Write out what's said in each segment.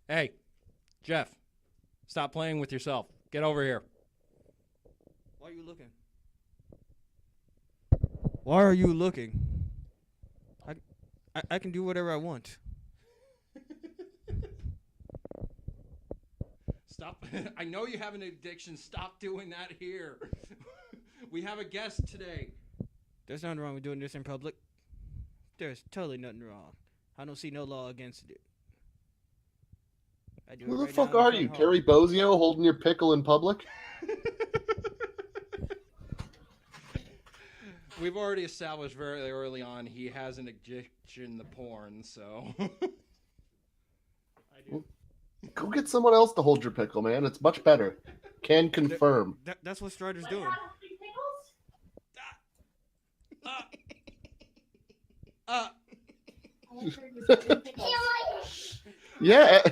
Hey, Jeff, stop playing with yourself. Get over here. Why are you looking? Why are you looking? I can do whatever I want. Stop. I know you have an addiction. Stop doing that here. We have a guest today. There's nothing wrong with doing this in public. There's totally nothing wrong. I don't see no law against it. I do Who it the right fuck now in are front you, hall. Terry Bozzio, holding your pickle in public? We've already established very early on he has an addiction to porn, so. I do. Go get someone else to hold your pickle, man. It's much better. Can confirm. That's what Strider's doing. Yeah,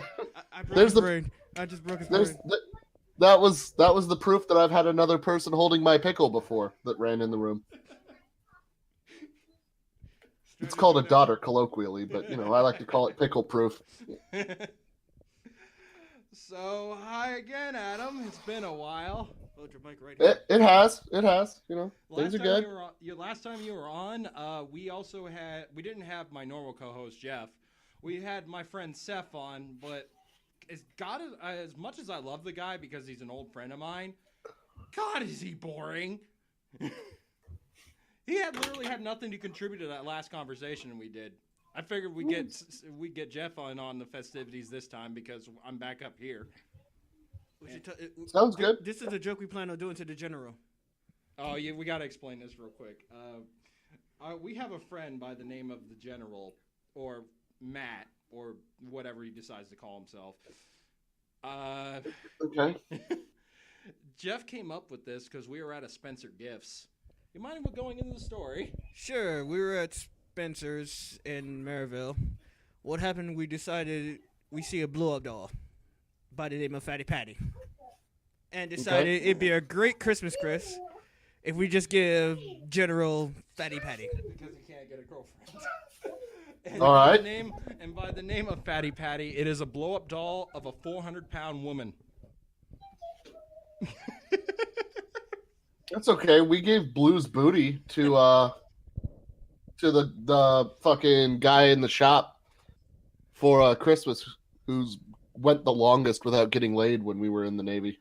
I broke There's his the- brain. I just broke his there's brain. that was the proof that I've had another person holding my pickle before that ran in the room. It's called a daughter colloquially, but I like to call it pickle proof. So, hi again, Adam. It's been a while. Hold your mic right here. It has. Things are Time good. last time you were on, we didn't have my normal co-host Jeff. We had my friend Seth on, but as much as I love the guy because he's an old friend of mine, God, is he boring. He literally had nothing to contribute to that last conversation we did. I figured we get Jeff on the festivities this time because I'm back up here. Sounds good. This is a joke we plan on doing to the general. Oh yeah, we gotta explain this real quick. We have a friend by the name of the General, or Matt, or whatever he decides to call himself. Okay. Jeff came up with this because we were at a Spencer Gifts. You mind going into the story? Sure, we were at Spencer's in Maryville. What happened? We decided we see a blow-up doll by the name of Fatty Patty, and decided it'd be a great Christmas, Chris, if we just give General Fatty Patty. Because he can't get a girlfriend. And All right. By the name of Fatty Patty, it is a blow-up doll of a 400-pound woman. That's okay. We gave Blue's booty to the fucking guy in the shop for Christmas, who's went the longest without getting laid when we were in the Navy.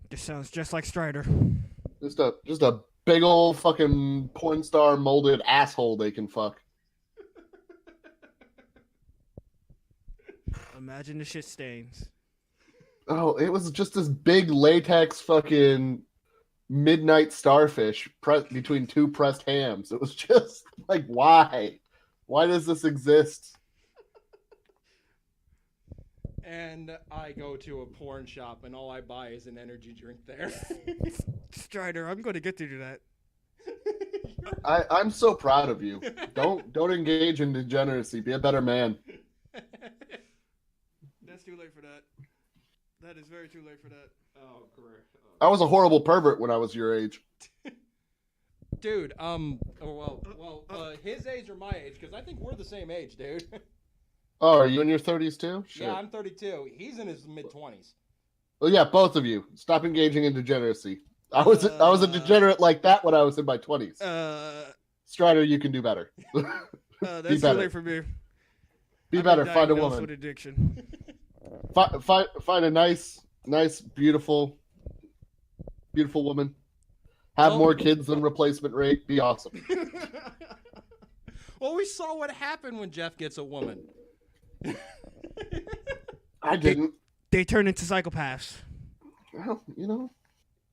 This sounds just like Strider. Just a big old fucking porn star molded asshole they can fuck. Imagine the shit stains. Oh, it was just this big latex fucking midnight starfish between two pressed hams. It was just like, why? Why does this exist? And I go to a porn shop, and all I buy is an energy drink there. Strider, I'm going to get you to that. I'm so proud of you. Don't engage in degeneracy. Be a better man. That's too late for that. That is very too late for that. Oh, correct. I was a horrible pervert when I was your age. Dude, his age or my age, because I think we're the same age, dude. Oh, are you in your 30s too? Shit. Yeah, I'm 32. He's in his mid-20s. Well, yeah, both of you. Stop engaging in degeneracy. I was a degenerate like that when I was in my 20s. Strider, you can do better. That's Be too better. late for me. Be I've better. been Find a diagnosed woman. with addiction. Find a nice, beautiful woman. Have more kids than replacement rate. Be awesome. Well, we saw what happened when Jeff gets a woman. I didn't. They turn into psychopaths. Well,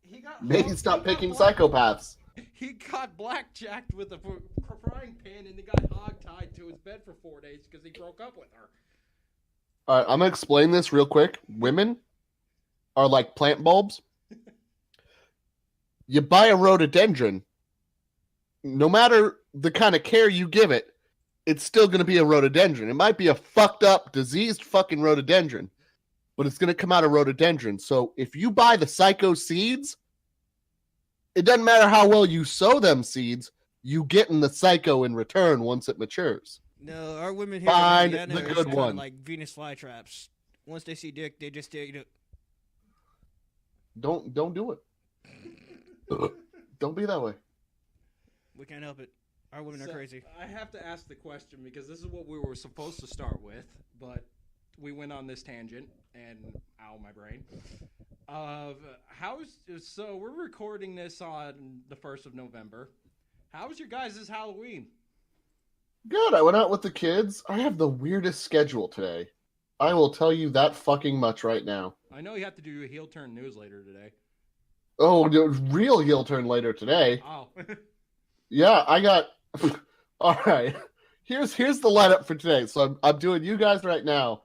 He got maybe stop picking psychopaths. He got blackjacked with a frying pan, and he got hog-tied to his bed for 4 days because he broke up with her. All right, I'm gonna explain this real quick. Women are like plant bulbs. You buy a rhododendron, no matter the kind of care you give it, it's still going to be a rhododendron. It might be a fucked up, diseased fucking rhododendron, but it's going to come out of rhododendron. So if you buy the psycho seeds, it doesn't matter how well you sow them seeds, you get in the psycho in return once it matures. No, our women here Find in Indiana the is good kinda one. like Venus flytraps. Once they see dick, they just stay. Don't do it. Don't be that way. We can't help it. Our women are crazy. I have to ask the question because this is what we were supposed to start with, but we went on this tangent, and ow, my brain. So we're recording this on the 1st of November. How was your guys' Halloween? Good. I went out with the kids. I have the weirdest schedule today. I will tell you that fucking much right now. I know you have to do a heel turn news later today. Oh, the real heel turn later today. Oh. Yeah, I got. All right. Here's the lineup for today. So I'm doing you guys right now,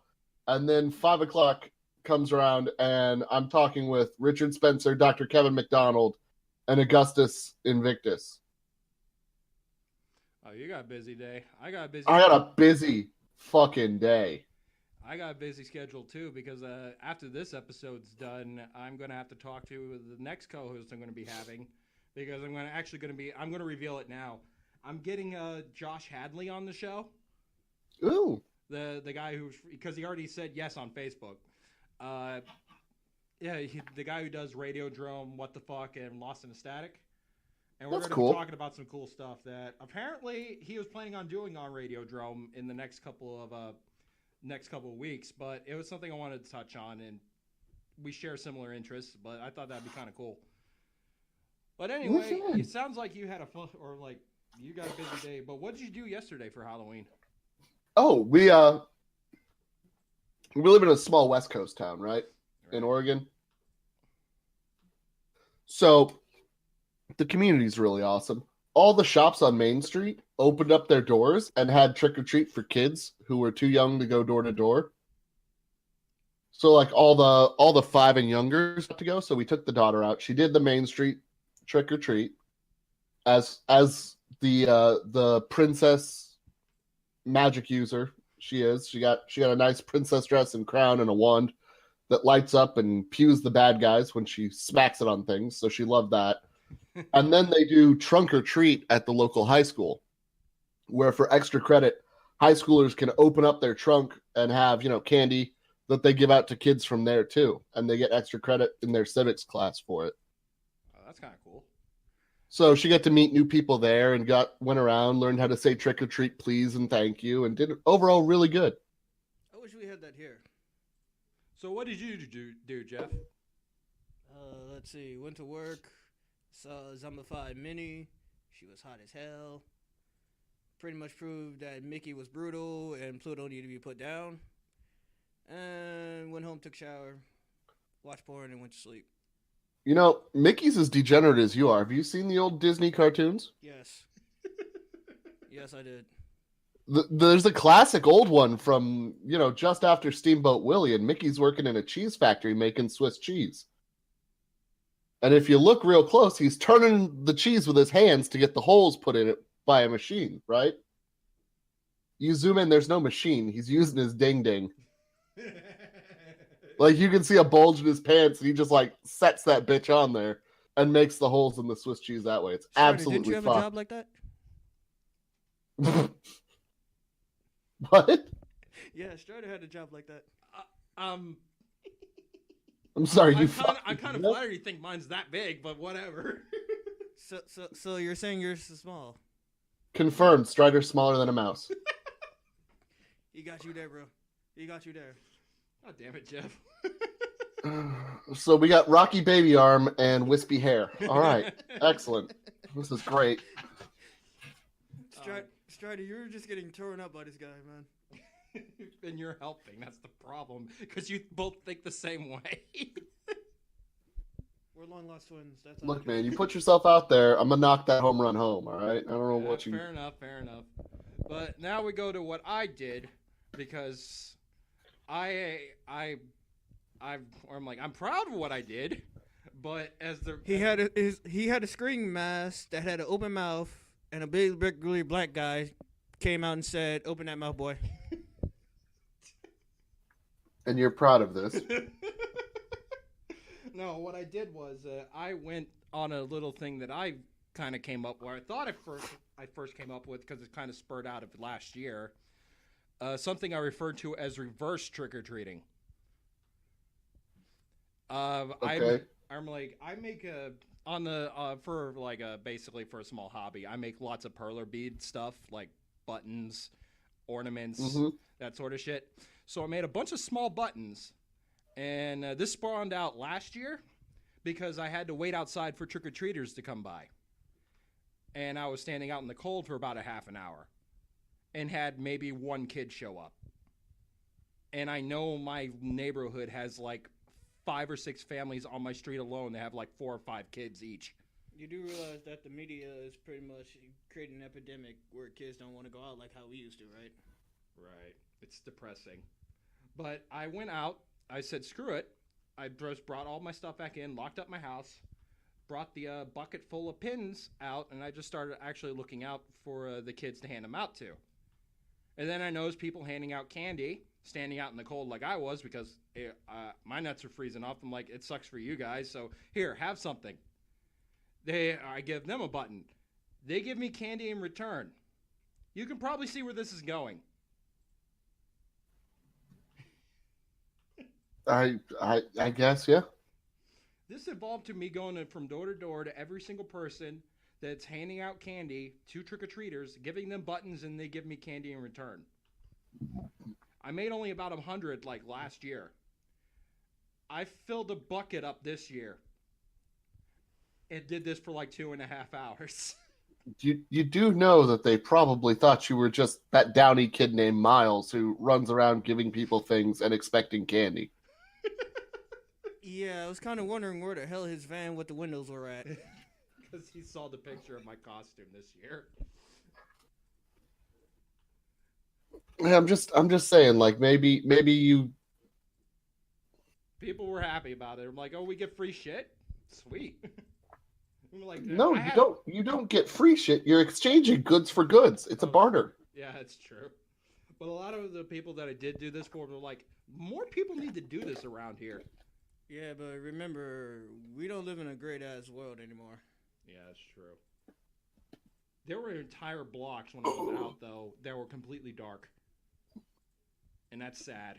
and then 5 o'clock comes around, and I'm talking with Richard Spencer, Dr. Kevin McDonald, and Augustus Invictus. Oh, you got a busy day. I got a busy fucking day. I got a busy schedule too because after this episode's done, I'm gonna have to talk to the next co-host I'm gonna be having because I'm gonna reveal it now. I'm getting Josh Hadley on the show. Ooh. The guy because he already said yes on Facebook. The guy who does Radiodrome, What the Fuck, and Lost in a Static. And we're going to be talking about some cool stuff that apparently he was planning on doing on Radiodrome in the next couple of weeks. But it was something I wanted to touch on, and we share similar interests. But I thought that'd be kind of cool. But anyway, it sounds like you had you got a busy day. But what did you do yesterday for Halloween? Oh, we live in a small West Coast town, right? In Oregon. So the community's really awesome. All the shops on Main Street opened up their doors and had trick or treat for kids who were too young to go door to door. So like all the 5 and youngers got to go. So we took the daughter out. She did the Main Street trick or treat as the princess magic user she is. She got a nice princess dress and crown and a wand that lights up and pews the bad guys when she smacks it on things. So she loved that. And then they do trunk or treat at the local high school, where for extra credit, high schoolers can open up their trunk and have, candy that they give out to kids from there too. And they get extra credit in their civics class for it. Oh, that's kind of cool. So she got to meet new people there and went around, learned how to say trick or treat, please, and thank you, and did overall really good. I wish we had that here. So what did you do, Jeff? Let's see. Went to work. Saw Zombified Minnie. She was hot as hell. Pretty much proved that Mickey was brutal and Pluto needed to be put down. And went home, took a shower, watched porn, and went to sleep. Mickey's as degenerate as you are. Have you seen the old Disney cartoons? Yes. Yes, I did. There's a classic old one from, just after Steamboat Willie, and Mickey's working in a cheese factory making Swiss cheese. And if you look real close, he's turning the cheese with his hands to get the holes put in it by a machine, right? You zoom in, there's no machine. He's using his ding-ding. Like, you can see a bulge in his pants, and he just, sets that bitch on there and makes the holes in the Swiss cheese that way. It's absolutely didn't you have a job like that? What? Yeah, Strider had a job like that. I'm sorry, I'm kind of flattered you think mine's that big, but whatever. So you're saying yours is small? Confirmed. Strider's smaller than a mouse. He got you there, bro. He got you there. God damn it, Jeff. So we got Rocky Baby Arm and Wispy Hair. All right. Excellent. This is great. Strider, you're just getting torn up by this guy, man. And you're helping. That's the problem. Because you both think the same way. We're long lost twins. That's Look, man, you put yourself out there. I'm going to knock that home run home, all right? I don't know what you... Fair enough. But now we go to what I did because I'm proud of what I did, but as the... He had a screaming mask that had an open mouth, and a big, really black guy came out and said, "Open that mouth, boy." And you're proud of this. No, what I did was I went on a little thing that I kind of came up where I thought I first came up with because it kind of spurred out of last year. Something I referred to as reverse trick-or-treating. Okay. I'm like I make a on the for like a basically for a small hobby. I make lots of perler bead stuff like buttons, ornaments, Mm-hmm. that sort of shit. So I made a bunch of small buttons, and this spawned out last year because I had to wait outside for trick or treaters to come by, and I was standing out in the cold for about a half an hour, and had maybe one kid show up. And I know my neighborhood has like 5 or 6 families on my street alone that have like 4 or 5 kids each. You do realize that the media is pretty much creating an epidemic where kids don't want to go out like how we used to, right? Right. It's depressing. But I went out. I said, screw it. I just brought all my stuff back in, locked up my house, brought the bucket full of pins out, and I just started actually looking out for the kids to hand them out to. And then I noticed people handing out candy, standing out in the cold like I was because my nuts are freezing off. I'm like, it sucks for you guys, so here, have something. I give them a button. They give me candy in return. You can probably see where this is going. I guess, yeah. This evolved to me going from door to door to every single person that's handing out candy to trick-or-treaters, giving them buttons, and they give me candy in return. I made only about 100 like last year. I filled a bucket up this year. And did this for like 2.5 hours. You do know that they probably thought you were just that downy kid named Miles who runs around giving people things and expecting candy. Yeah, I was kind of wondering where the hell his van with the windows were at. Because he saw the picture of my costume this year. Yeah, I'm just saying, like maybe you. People were happy about it. I'm like, oh, we get free shit? Sweet. I'm like, No, you don't get free shit. You're exchanging goods for goods. It's a barter. Yeah, that's true. But a lot of the people that I did do this for were like, more people need to do this around here. Yeah, but remember, we don't live in a great ass world anymore. Yeah, that's true. There were entire blocks when I was out, though, that were completely dark. And that's sad.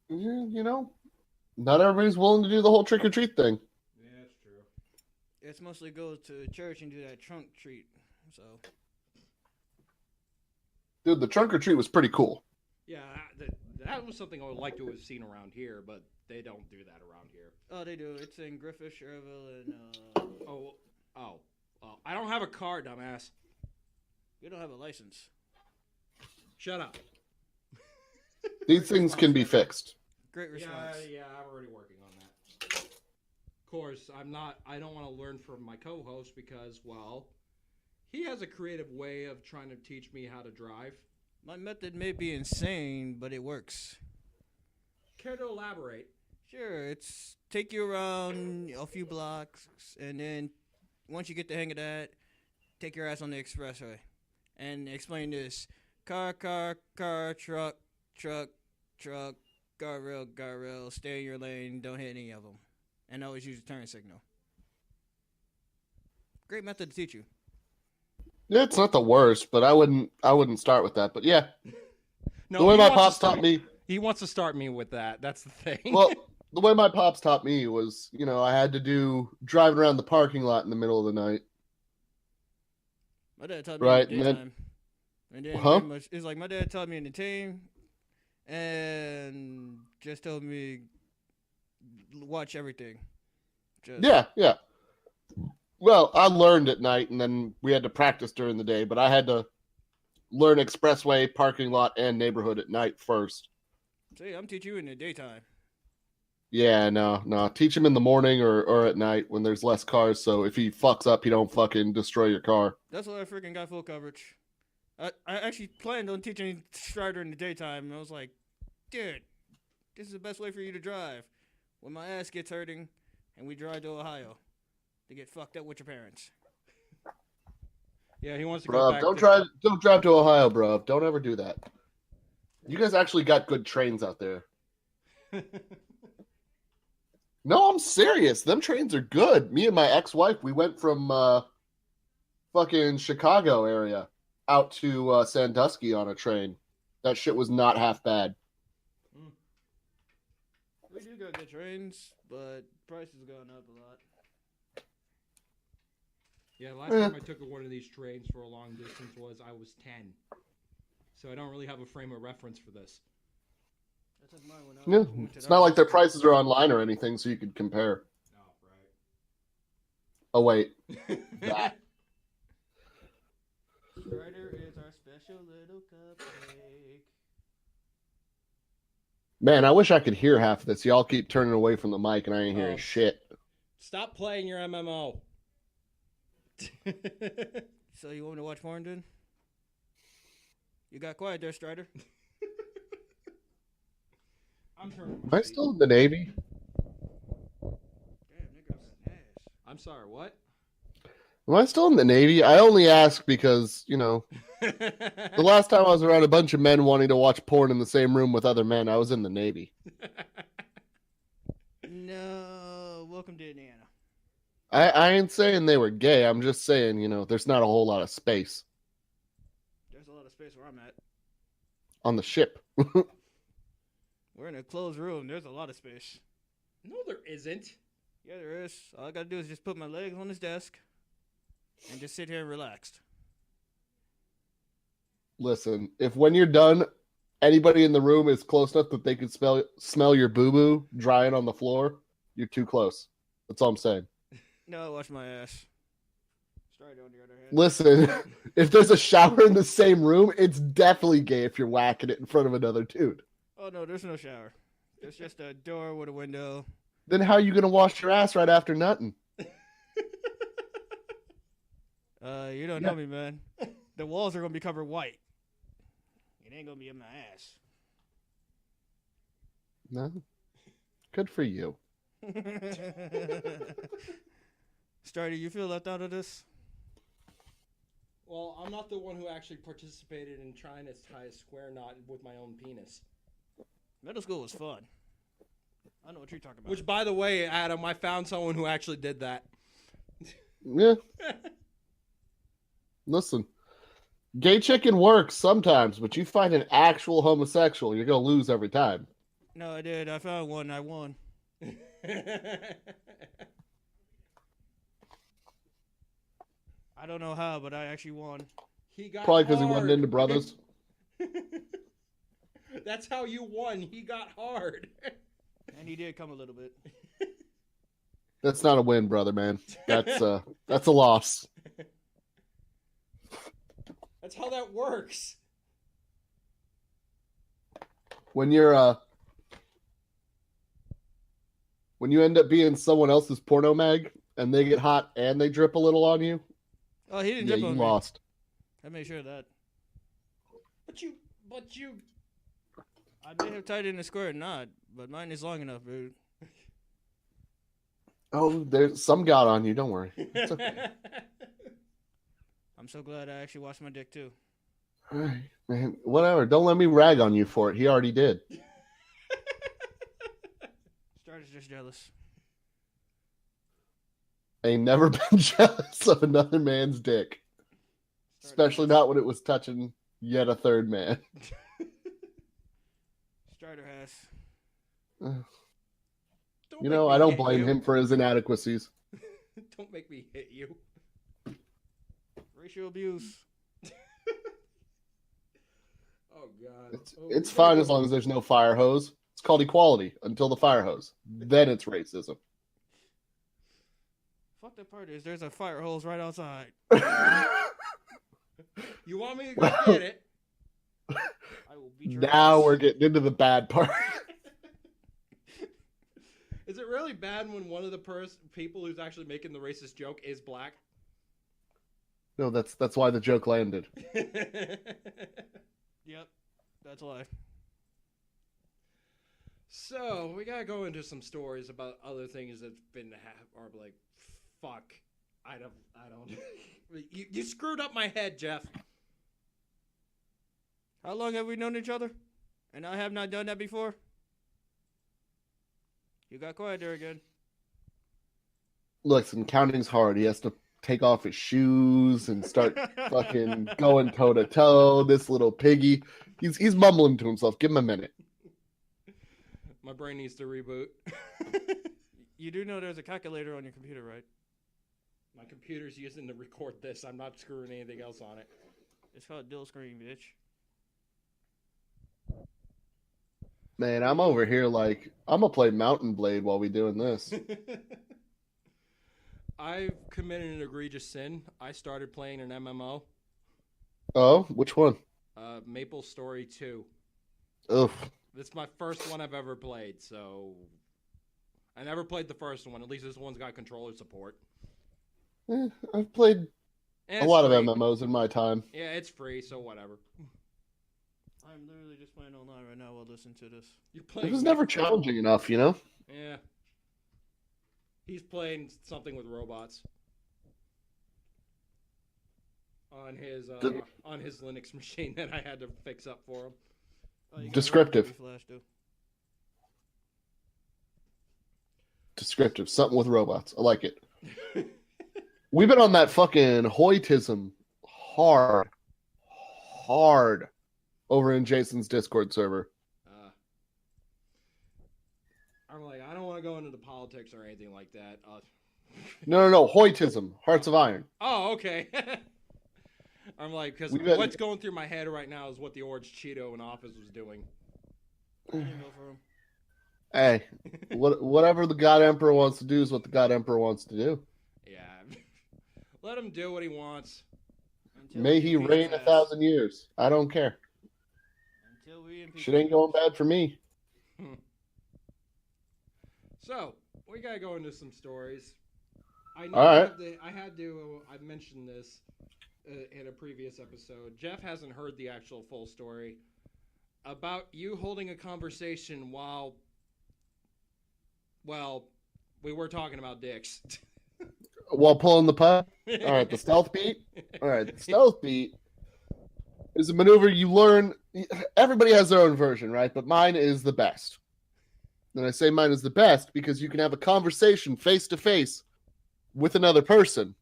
You know, not everybody's willing to do the whole trick or treat thing. Yeah, that's true. It's mostly go to church and do that trunk treat. So, Dude, the trunk or treat was pretty cool. Yeah, that was something I would like to have seen around here, but they don't do that around here. oh, they do. It's in Griffith, Sherville, and Oh. I don't have a car, dumbass. we don't have a license. Shut up. These things can be fixed. Great response. Yeah, I'm already working on that. Of course, I don't want to learn from my co-host because, well, he has a creative way of trying to teach me how to drive. My method may be insane, but it works. Care to elaborate? Sure, it's take you around a few blocks, and then once you get the hang of that, take your ass on the expressway and explain this. Car, truck, guardrail, stay in your lane, don't hit any of them. And always use the turn signal. Great method to teach you. Yeah, it's not the worst, but I wouldn't start with that. But yeah, No, the way he my wants to pops start- taught me. He wants to start me with that. That's the thing. Well, the way my pops taught me was, I had to do driving around the parking lot in the middle of the night. My dad taught me Right, in the daytime. And then Huh? pretty much, it's like my dad taught me in the team and just told me watch everything. Just, Yeah. Well, I learned at night, and then we had to practice during the day. But I had to learn expressway, parking lot, and neighborhood at night first. See, I'm teaching you in the daytime. Yeah, no. Teach him in the morning or at night when there's less cars. So if he fucks up, he don't fucking destroy your car. That's why I freaking got full coverage. I actually planned on teaching Strider in the daytime, and I was like, dude, this is the best way for you to drive. When my ass gets hurting and we drive to Ohio to get fucked up with your parents. Yeah, he wants to go Bro, back. don't drive to Ohio, bro. Don't ever do that. You guys actually got good trains out there. No, I'm serious. Them trains are good. Me and my ex-wife, we went from fucking Chicago area out to Sandusky on a train. That shit was not half bad. We do go got good trains, but price has gone up a lot. Yeah, last time I took one of these trains for a long distance I was 10. So I don't really have a frame of reference for this. I took mine when I Yeah, went to it's the not like their army. prices are online or anything, so you could compare. Oh, Oh wait, right. that. Strider is our special little cupcake. Man, I wish I could hear half of this. Y'all keep turning away from the mic, and I ain't hearing Oh. shit. Stop playing your MMO. So you want me to watch porn, dude? You got quiet there, Strider. I'm turning Am I still in the Navy? Damn, nigga, I'm ass. I'm sorry, what? Am I still in the Navy? I only ask because, the last time I was around a bunch of men wanting to watch porn in the same room with other men, I was in the Navy. No, welcome to Indiana. I ain't saying they were gay. I'm just saying, there's not a whole lot of space There's a lot of space where I'm at. on the ship. We're in a closed room. There's a lot of space. No, there isn't. Yeah, there is. All I gotta do is just put my legs on this desk and just sit here and relax. Listen, if when you're done, anybody in the room is close enough that they could smell your boo-boo drying on the floor, you're too close. That's all I'm saying. No, watch my ass. Strider on the other hand. Listen, if there's a shower in the same room, it's definitely gay if you're whacking it in front of another dude. Oh no, there's no shower. There's just a door with a window. Then how are you going to wash your ass right after nutting? You don't know me, man. The walls are gonna be covered white. It ain't gonna be in my ass. No? Good for you. Strider, you feel left out of this? Well, I'm not the one who actually participated in trying to tie a square knot with my own penis. Middle school was fun. I know what you're talking about. Which, by the way, Adam, I found someone who actually did that. Yeah. Listen, gay chicken works sometimes, but you find an actual homosexual, you're going to lose every time. No, I did. I found one. I won. I don't know how, but I actually won. He got Probably because he hard. wasn't into brothers. That's how you won. He got hard. And he did come a little bit. That's not a win, brother, man. That's a loss. That's how that works. When you're when you end up being someone else's porno mag and they get hot and they drip a little on you, Oh, he didn't yeah, drip you on lost. me. I made sure of that. But you. I may have tied in a square knot, but mine is long enough, dude. Oh, there's some got on you. Don't worry. It's okay. I'm so glad I actually washed my dick too. All right, man. Whatever. Don't let me rag on you for it. He already did. Strider's just jealous. Ain't never been jealous of another man's dick, especially not when it was touching yet a third man. Strider has. I don't blame him for his inadequacies. Don't make me hit you. Racial abuse. Oh, God. It's fine as long as there's no fire hose. It's called equality until the fire hose. Then it's racism. Fuck that part is there's a fire hose right outside. You want me to go get it? I will beat your Now ass. we're getting into the bad part. Is it really bad when one of the people who's actually making the racist joke is black? No, that's why the joke landed. Yep, that's why. So we gotta go into some stories about other things that's been are like, fuck. I don't. You screwed up my head, Jeff. How long have we known each other? And I have not done that before? You got quiet there again. Listen, counting's hard. He has to take off his shoes and start fucking going toe to toe. This little piggy, he's mumbling to himself. Give him a minute. my brain needs to reboot. You do know there's a calculator on your computer, right? My computer's using to record this. I'm not screwing anything else on it. It's called dual screen, bitch. Man, I'm over here like I'm gonna play Mountain Blade while we doing this. I've committed an egregious sin. I started playing an MMO. Oh, which one? Maple Story 2. Oof. This is my first one I've ever played, so I never played the first one. At least this one's got controller support. I've played And a it's lot free. of MMOs in my time. Yeah, it's free, so whatever. I'm literally just playing online right now while listening to this. You're playing. It was never challenging enough, you know? Yeah. He's playing something with robots on his Linux machine that I had to fix up for him. Oh, you got Descriptive. Ruby Flash, too. Descriptive. Something with robots. I like it. We've been on that fucking Hoytism hard over in Jason's Discord server. I'm like, I don't want to go into the politics or anything like that. No. Hoytism. Hearts of Iron. Oh, okay. I'm like, because We've been- what's going through my head right now is what the Orange Cheeto in office was doing. I didn't go for him. Hey, whatever the God Emperor wants to do is what the God Emperor wants to do. Yeah. Let him do what he wants. Until May we he impeach reign his ass. 1,000 years. I don't care. Until we impeach Shit ain't going bad for me. So, we gotta go into some stories. I know All right. I mentioned this in a previous episode. Jeff hasn't heard the actual full story about you holding a conversation while we were talking about dicks. While pulling the putt. All right, the stealth beat. All right, the stealth beat is a maneuver you learn. Everybody has their own version, right? But mine is the best. And I say mine is the best because you can have a conversation face to face with another person,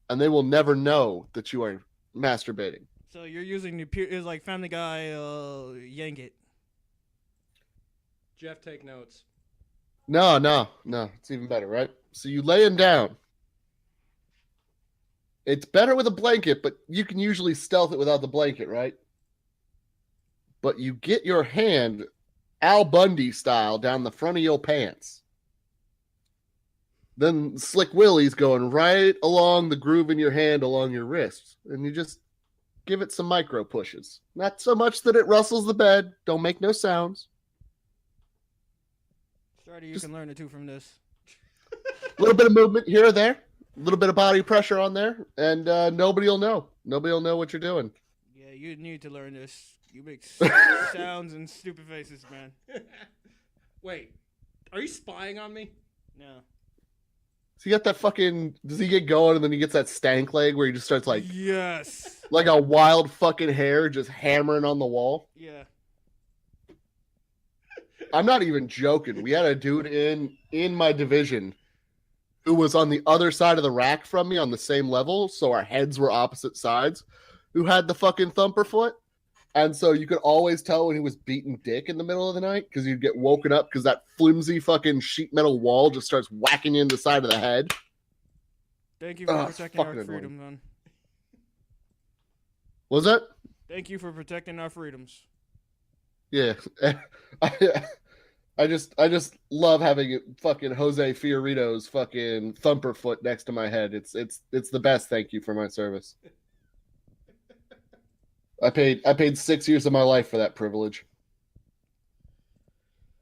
and they will never know that you are masturbating. So you're using the it's like Family Guy, yank it. Jeff, take notes. No. It's even better, right? So you laying down. It's better with a blanket, but you can usually stealth it without the blanket, right? But you get your hand Al Bundy style down the front of your pants. Then Slick Willie's going right along the groove in your hand along your wrist. And you just give it some micro pushes. Not so much that it rustles the bed. Don't make no sounds. Strider, you can learn it too from this. A little bit of movement here or there. A little bit of body pressure on there. And nobody will know. Nobody will know what you're doing. Yeah, you need to learn this. You make sounds and stupid faces, man. Wait, are you spying on me? No. So you got that fucking... Does he get going and then he gets that stank leg where he just starts like... Yes. Like a wild fucking hare just hammering on the wall? Yeah. I'm not even joking. We had a dude in my division who was on the other side of the rack from me on the same level, so our heads were opposite sides, who had the fucking thumper foot. And so you could always tell when he was beating dick in the middle of the night because you'd get woken up because that flimsy fucking sheet metal wall just starts whacking you in the side of the head. Thank you for Ugh, protecting our fucking freedom, man. Was that? Thank you for protecting our freedoms. Yeah. I just love having fucking Jose Fiorito's fucking thumper foot next to my head. It's the best. Thank you for my service. I paid 6 years of my life for that privilege.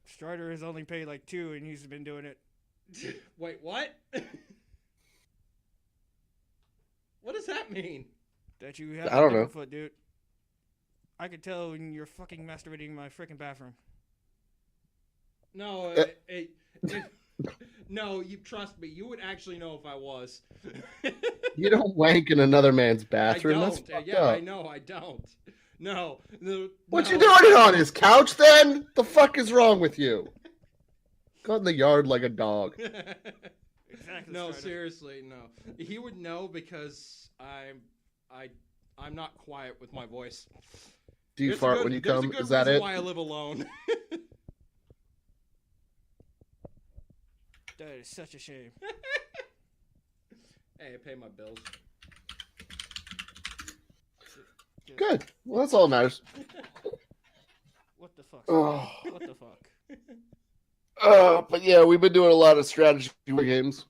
Strider has only paid like 2, and he's been doing it. Wait, what? What does that mean? That you have I don't know. foot, dude. I could tell when you're fucking masturbating in my freaking bathroom. No, no, you trust me. You would actually know if I was. You don't wank in another man's I bathroom. don't. That's fucked Yeah, up. I know. I don't. No. What no. you doing on his couch then? The fuck is wrong with you? Go in the yard like a dog. Exactly. No, Strider. seriously, no. He would know because I'm not quiet with my voice. Do you There's a fart good- when you there's a come? good Is that reason it? Why I live alone. That is such a shame. Hey, I pay my bills. Good. Well, that's all that matters. What the fuck? Oh. What the fuck? But yeah, we've been doing a lot of strategy games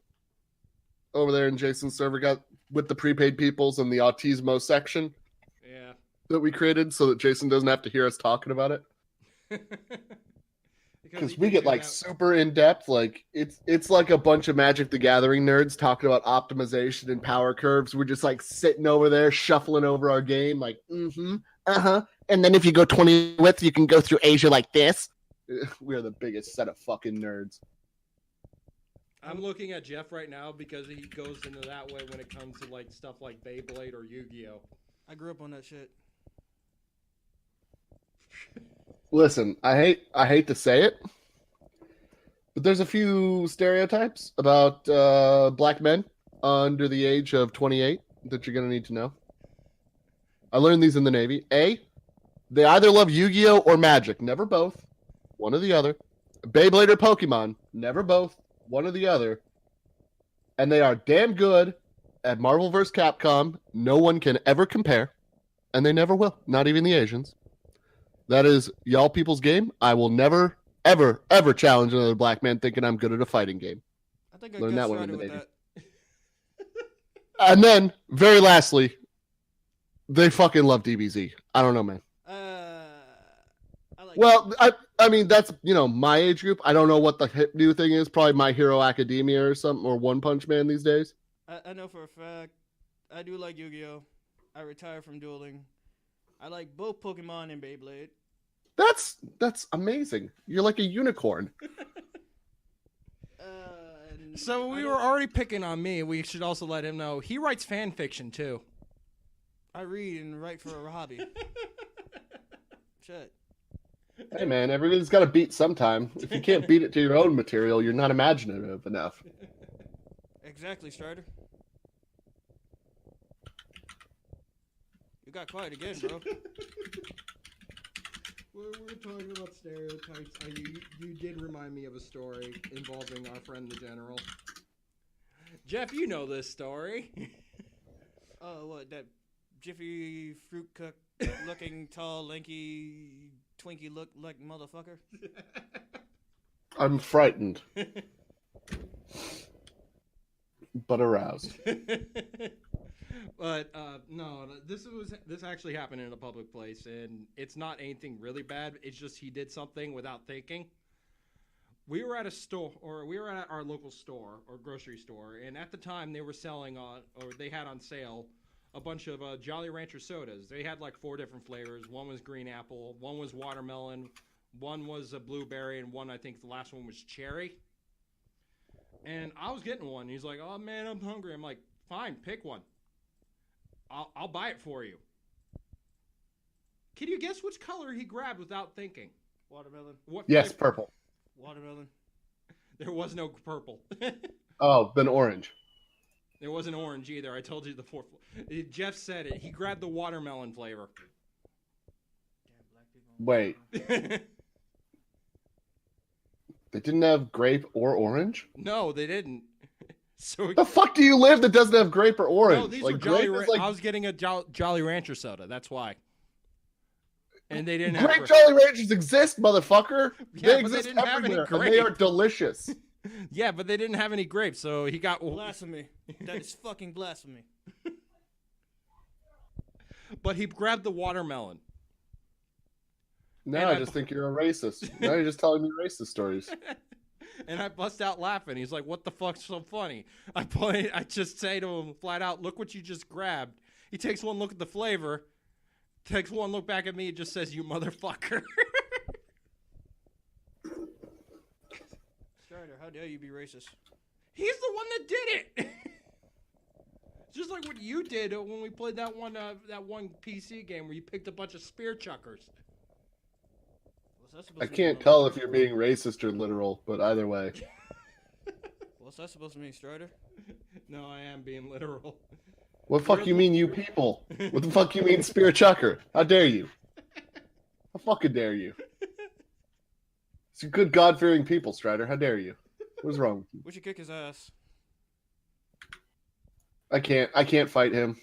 over there in Jason's server. Got with the prepaid peoples and the Autismo section. Yeah. That we created so that Jason doesn't have to hear us talking about it. Because we get like super in depth, like it's like a bunch of Magic the Gathering nerds talking about optimization and power curves. We're just like sitting over there shuffling over our game, like and then if you go 20 width, you can go through Asia like this. We are the biggest set of fucking nerds. I'm looking at Jeff right now because he goes into that way when it comes to like stuff like Beyblade or Yu-Gi-Oh. I grew up on that shit. Listen, I hate to say it, but there's a few stereotypes about black men under the age of 28 that you're going to need to know. I learned these in the Navy. A, they either love Yu-Gi-Oh! Or Magic. Never both. One or the other. Beyblade or Pokemon. Never both. One or the other. And they are damn good at Marvel vs. Capcom. No one can ever compare. And they never will. Not even the Asians. That is y'all people's game. I will never, ever, ever challenge another black man thinking I'm good at a fighting game. I think I Learned got that one in started the with Navy. that. And then, very lastly, they fucking love DBZ. I don't know, man. I like Well, I mean, that's, my age group. I don't know what the hip new thing is. Probably My Hero Academia or something, or One Punch Man these days. I know for a fact. I do like Yu-Gi-Oh! I retired from dueling. I like both Pokemon and Beyblade. That's amazing. You're like a unicorn. So we were already picking on me. We should also let him know he writes fan fiction too. I read and write for a hobby. Shit. Hey, man, everybody's got to beat sometime. If you can't beat it to your own material, you're not imaginative enough. Exactly, Strider. You got quiet again, bro. We're talking about stereotypes. You did remind me of a story involving our friend the General. Jeff, you know this story. Oh, what, that Jiffy Fruit Cook looking tall, lanky, Twinkie look like motherfucker? I'm frightened. But aroused. But no, this actually happened in a public place, and it's not anything really bad. It's just he did something without thinking. We were at a store, or we were at our local store or grocery store, and at the time they were selling they had on sale a bunch of Jolly Rancher sodas. They had like 4 different flavors. One was green apple, one was watermelon, one was a blueberry, and one, I think the last one was cherry. And I was getting one. He's like, "Oh man, I'm hungry." I'm like, "Fine, pick one. I'll buy it for you." Can you guess which color he grabbed without thinking? Watermelon. What Yes, flavor? purple. Watermelon. There was no purple. Oh, then orange. There wasn't orange either. I told you the 4th. Jeff said it. He grabbed the watermelon flavor. Wait, they didn't have grape or orange? No, they didn't. So The fuck do you live that doesn't have grape or orange? no, these like were Jolly. grape is like I was getting a Jolly Rancher soda. That's why. And they didn't grape have Jolly Ranchers exist, motherfucker. Yeah, They but they exist didn't have any everywhere, and they are grape. delicious. Yeah, but they didn't have any grapes, so he got. Blasphemy. That is fucking blasphemy. But he grabbed the watermelon. Now And I just think you're a racist. Now you're just telling me racist stories. And I bust out laughing. He's like, "What the fuck's so funny?" I just say to him flat out, "Look what you just grabbed." He takes one look at the flavor, takes one look back at me, and just says, "You motherfucker." Strider, how dare you be racist? He's the one that did it. Just like what you did when we played that one PC game where you picked a bunch of spear chuckers. What's that supposed I to can't mean? tell if you're being racist or literal, but either way. What's that supposed to mean, Strider? No, I am being literal. What the fuck you mean, you people? What the fuck you mean, spear chucker? How dare you? How fucking dare you? It's a good God-fearing people, Strider. How dare you? What's wrong with you? We should kick his ass. I can't fight him.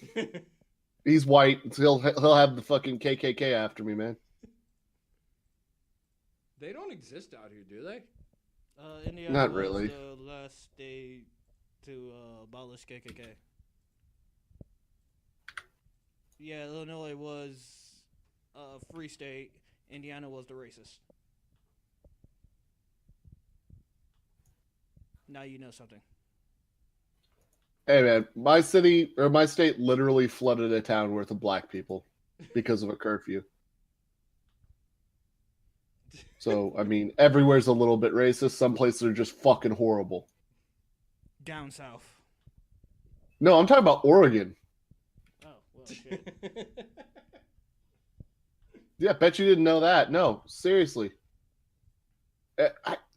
He's white. So he'll have the fucking KKK after me, man. They don't exist out here, do they? Indiana Not was really. the last state to abolish KKK. Yeah, Illinois was a free state. Indiana was the racist. Now you know something. Hey, man, my city or my state literally flooded a town worth of black people because of a curfew. So, I mean, everywhere's a little bit racist. Some places are just fucking horrible. Down south. No, I'm talking about Oregon. Oh, well, shit. Yeah, bet you didn't know that. No, seriously.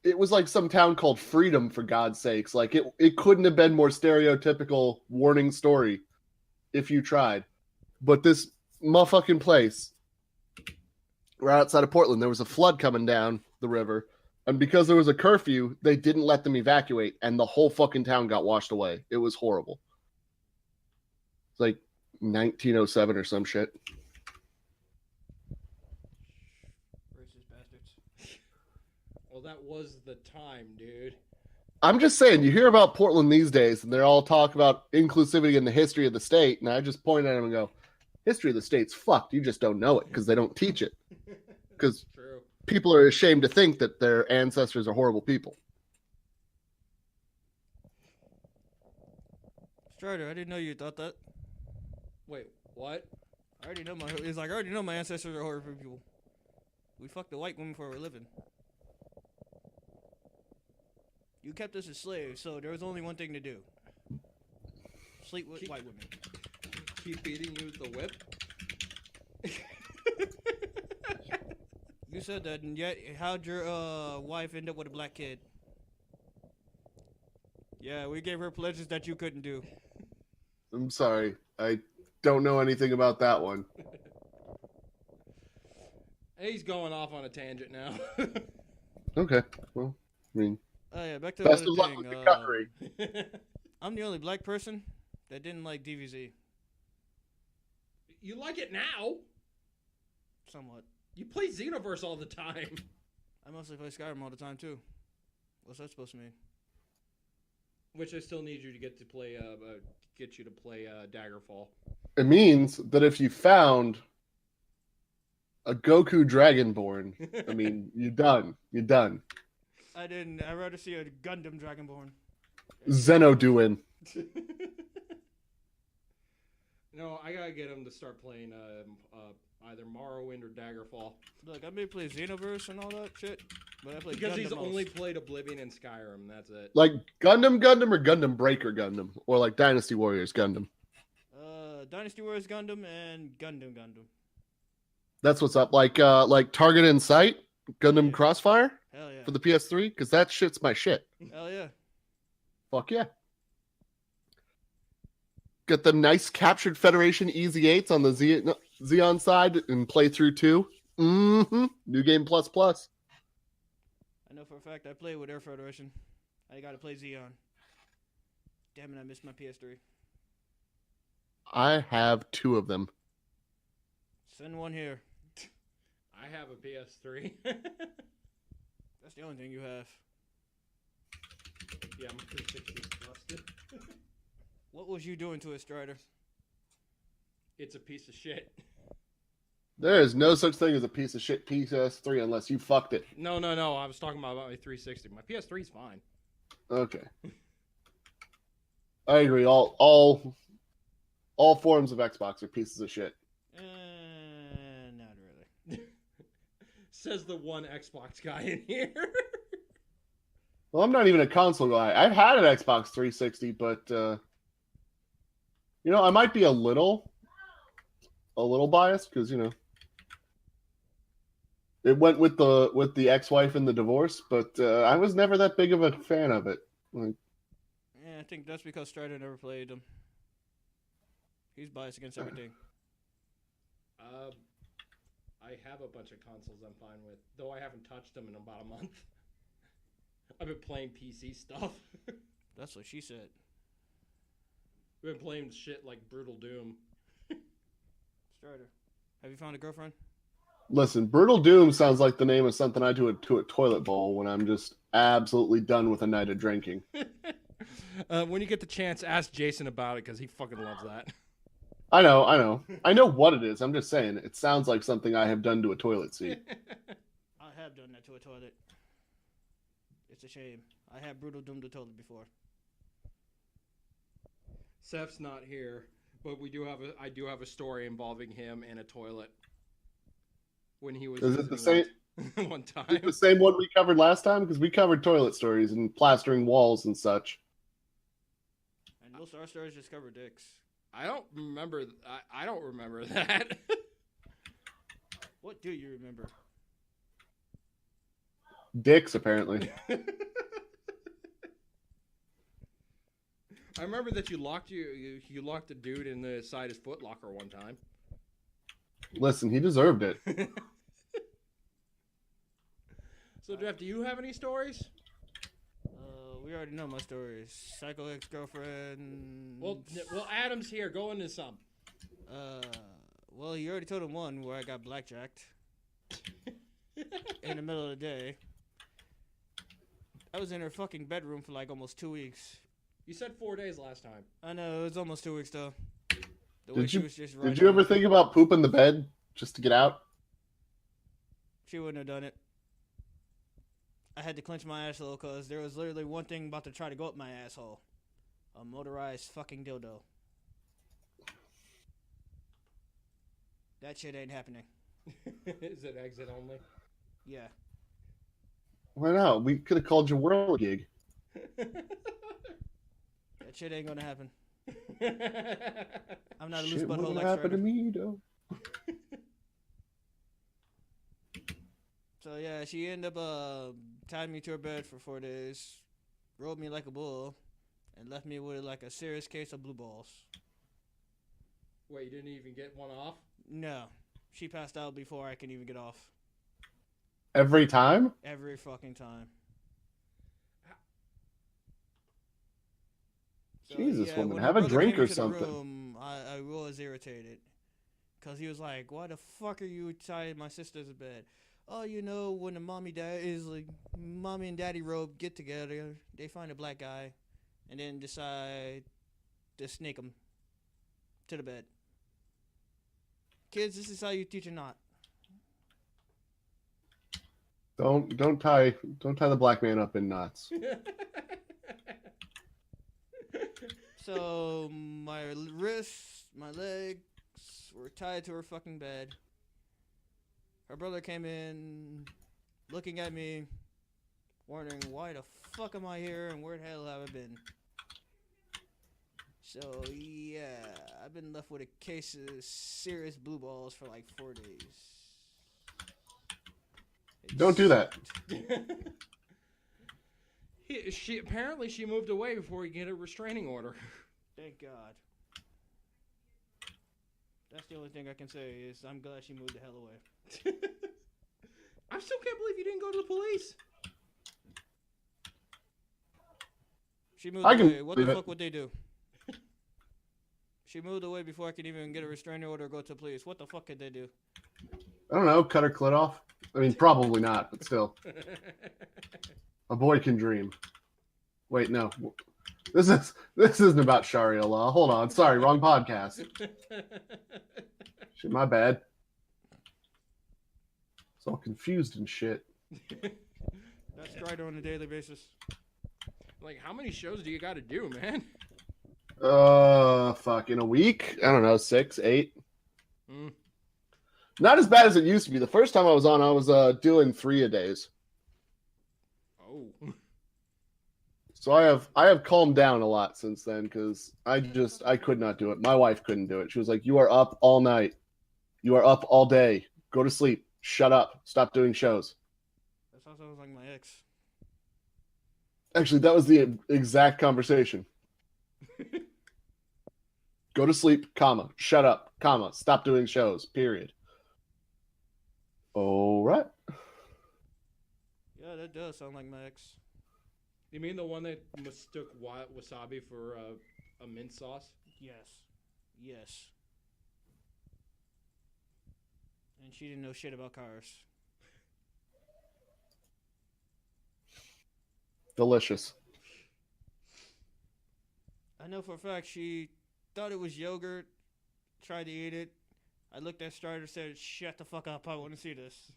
It was like some town called Freedom, for God's sakes. Like, it couldn't have been more stereotypical warning story if you tried. But this motherfucking place, right outside of Portland, there was a flood coming down the river. And because there was a curfew, they didn't let them evacuate. And the whole fucking town got washed away. It was horrible. It's like 1907 or some shit. Racist bastards. Well, that was the time, dude. I'm just saying, you hear about Portland these days, and they're all talk about inclusivity in the history of the state, and I just point at them and go, history of the state's fucked. You just don't know it because they don't teach it. Because people are ashamed to think that their ancestors are horrible people. Strider, I didn't know you thought that. Wait, what? I already know I already know my ancestors are horrible people. We fucked the white women for a living. You kept us as slaves, so there was only one thing to do. Sleep with white women. Keep beating you with the whip? You said that, and yet, how'd your wife end up with a black kid? Yeah, we gave her pleasures that you couldn't do. I'm sorry. I don't know anything about that one. He's going off on a tangent now. Okay. Well, I mean, Oh yeah, back to best the of luck thing. with the cutlery. I'm the only black person that didn't like DVZ. You like it now? Somewhat. You play Xenoverse all the time. I mostly play Skyrim all the time too. What's that supposed to mean? Which I still need you to get to play. Get you to play Daggerfall. It means that if you found a Goku Dragonborn, I mean, you're done. You're done. I didn't. I'd rather see a Gundam Dragonborn. Xenoduin. No, I gotta get him to start playing either Morrowind or Daggerfall. Look, I may play Xenoverse and all that shit, but I play Because Gundam he's most. only played Oblivion and Skyrim. That's it. Like Gundam or Gundam Breaker Gundam, or like Dynasty Warriors Gundam. Dynasty Warriors Gundam and Gundam. That's what's up. Like Target in Sight, Gundam Crossfire Hell yeah. for the PS3, because that shit's my shit. Hell yeah. Fuck yeah. Got the nice captured Federation Easy 8s on the Xeon side and play through 2. Mm-hmm. New Game Plus Plus. I know for a fact I play with Air Federation. I gotta play Xeon. Damn it, I missed my PS3. I have 2 of them. Send one here. I have a PS3. That's the only thing you have. Yeah, my 360's busted. What was you doing to it, Strider? It's a piece of shit. There is no such thing as a piece of shit PS3 unless you fucked it. No. I was talking about my 360. My PS3's fine. Okay. I agree. All forms of Xbox are pieces of shit. Not really. Says the one Xbox guy in here. Well, I'm not even a console guy. I've had an Xbox 360, but I might be a little biased because it went with the ex-wife and the divorce, but I was never that big of a fan of it. Like, Yeah, I think that's because Strider never played them. He's biased against everything. I have a bunch of consoles I'm fine with, though I haven't touched them in about a month. I've been playing PC stuff. That's what she said. I've been playing shit like Brutal Doom. Strider, have you found a girlfriend? Listen, Brutal Doom sounds like the name of something I do to a toilet bowl when I'm just absolutely done with a night of drinking. When you get the chance, ask Jason about it because he fucking loves that. I know what it is. I'm just saying it sounds like something I have done to a toilet seat. I have done that to a toilet. It's a shame. I have Brutal Doom the toilet before. Seth's not here, but I do have a story involving him in a toilet. When he was Is it the same? One time. Is it the same one we covered last time? Because we covered toilet stories and plastering walls and such. And most of our stories just cover dicks. I don't remember. I don't remember that. What do you remember? Dicks, apparently. I remember that you locked a dude in the side of his Foot Locker one time. Listen, he deserved it. So, Jeff, do you have any stories? We already know my stories. Psycho ex-girlfriend. Well, Adam's here. Go into some. Well, you already told him one where I got blackjacked in the middle of the day. I was in her fucking bedroom for like almost 2 weeks. You said 4 days last time. I know, it was almost 2 weeks though. Did you ever think about pooping the bed just to get out? She wouldn't have done it. I had to clench my asshole because there was literally one thing about to try to go up my asshole. A motorized fucking dildo. That shit ain't happening. Is it exit only? Yeah. Why not? We could have called your world gig. That shit ain't gonna happen. I'm not a loose Shit butthole wouldn't like happen Strider. to me, though. So yeah, she ended up tying me to her bed for 4 days, rode me like a bull, and left me with like a serious case of blue balls. Wait, you didn't even get one off? No, she passed out before I can even get off. Every time? Every fucking time. So, Jesus, woman, when have her a brother drink came or into the something. room, I was irritated. Because he was like, why the fuck are you tying my sister to bed? Oh, you know, when the mommy and daddy robe get together, they find a black guy and then decide to snake him to the bed. Kids, this is how you teach a knot. Don't tie the black man up in knots. So my wrists, my legs were tied to her fucking bed. Her brother came in, looking at me, wondering why the fuck am I here and where the hell have I been? So yeah, I've been left with a case of serious blue balls for like 4 days. Don't do that. She moved away before we get a restraining order. Thank God. That's the only thing I can say is I'm glad she moved the hell away. I still can't believe you didn't go to the police. She moved away. What the fuck would they do? She moved away before I could even get a restraining order or go to the police. What the fuck could they do? I don't know. Cut her clit off. I mean, probably not, but still. A boy can dream. Wait, no. This isn't about Sharia law. Hold on. Sorry, wrong podcast. Shit, my bad. It's all confused and shit. That's Strider on a daily basis. Like, how many shows do you got to do, man? Fuck, in a week? I don't know, 6, 8. Mm. Not as bad as it used to be. The first time I was on, I was doing 3 a days. Oh. So I have calmed down a lot since then because I could not do it. My wife couldn't do it. She was like, "You are up all night. You are up all day. Go to sleep. Shut up. Stop doing shows." That sounds like my ex. Actually, that was the exact conversation. Go to sleep, comma. Shut up, comma. Stop doing shows, period. All right. Yeah, that does sound like my ex. You mean the one that mistook wasabi for a mint sauce? Yes. Yes. And she didn't know shit about cars. Delicious. I know for a fact she thought it was yogurt, tried to eat it. I looked at Strider, said, "Shut the fuck up, I want to see this."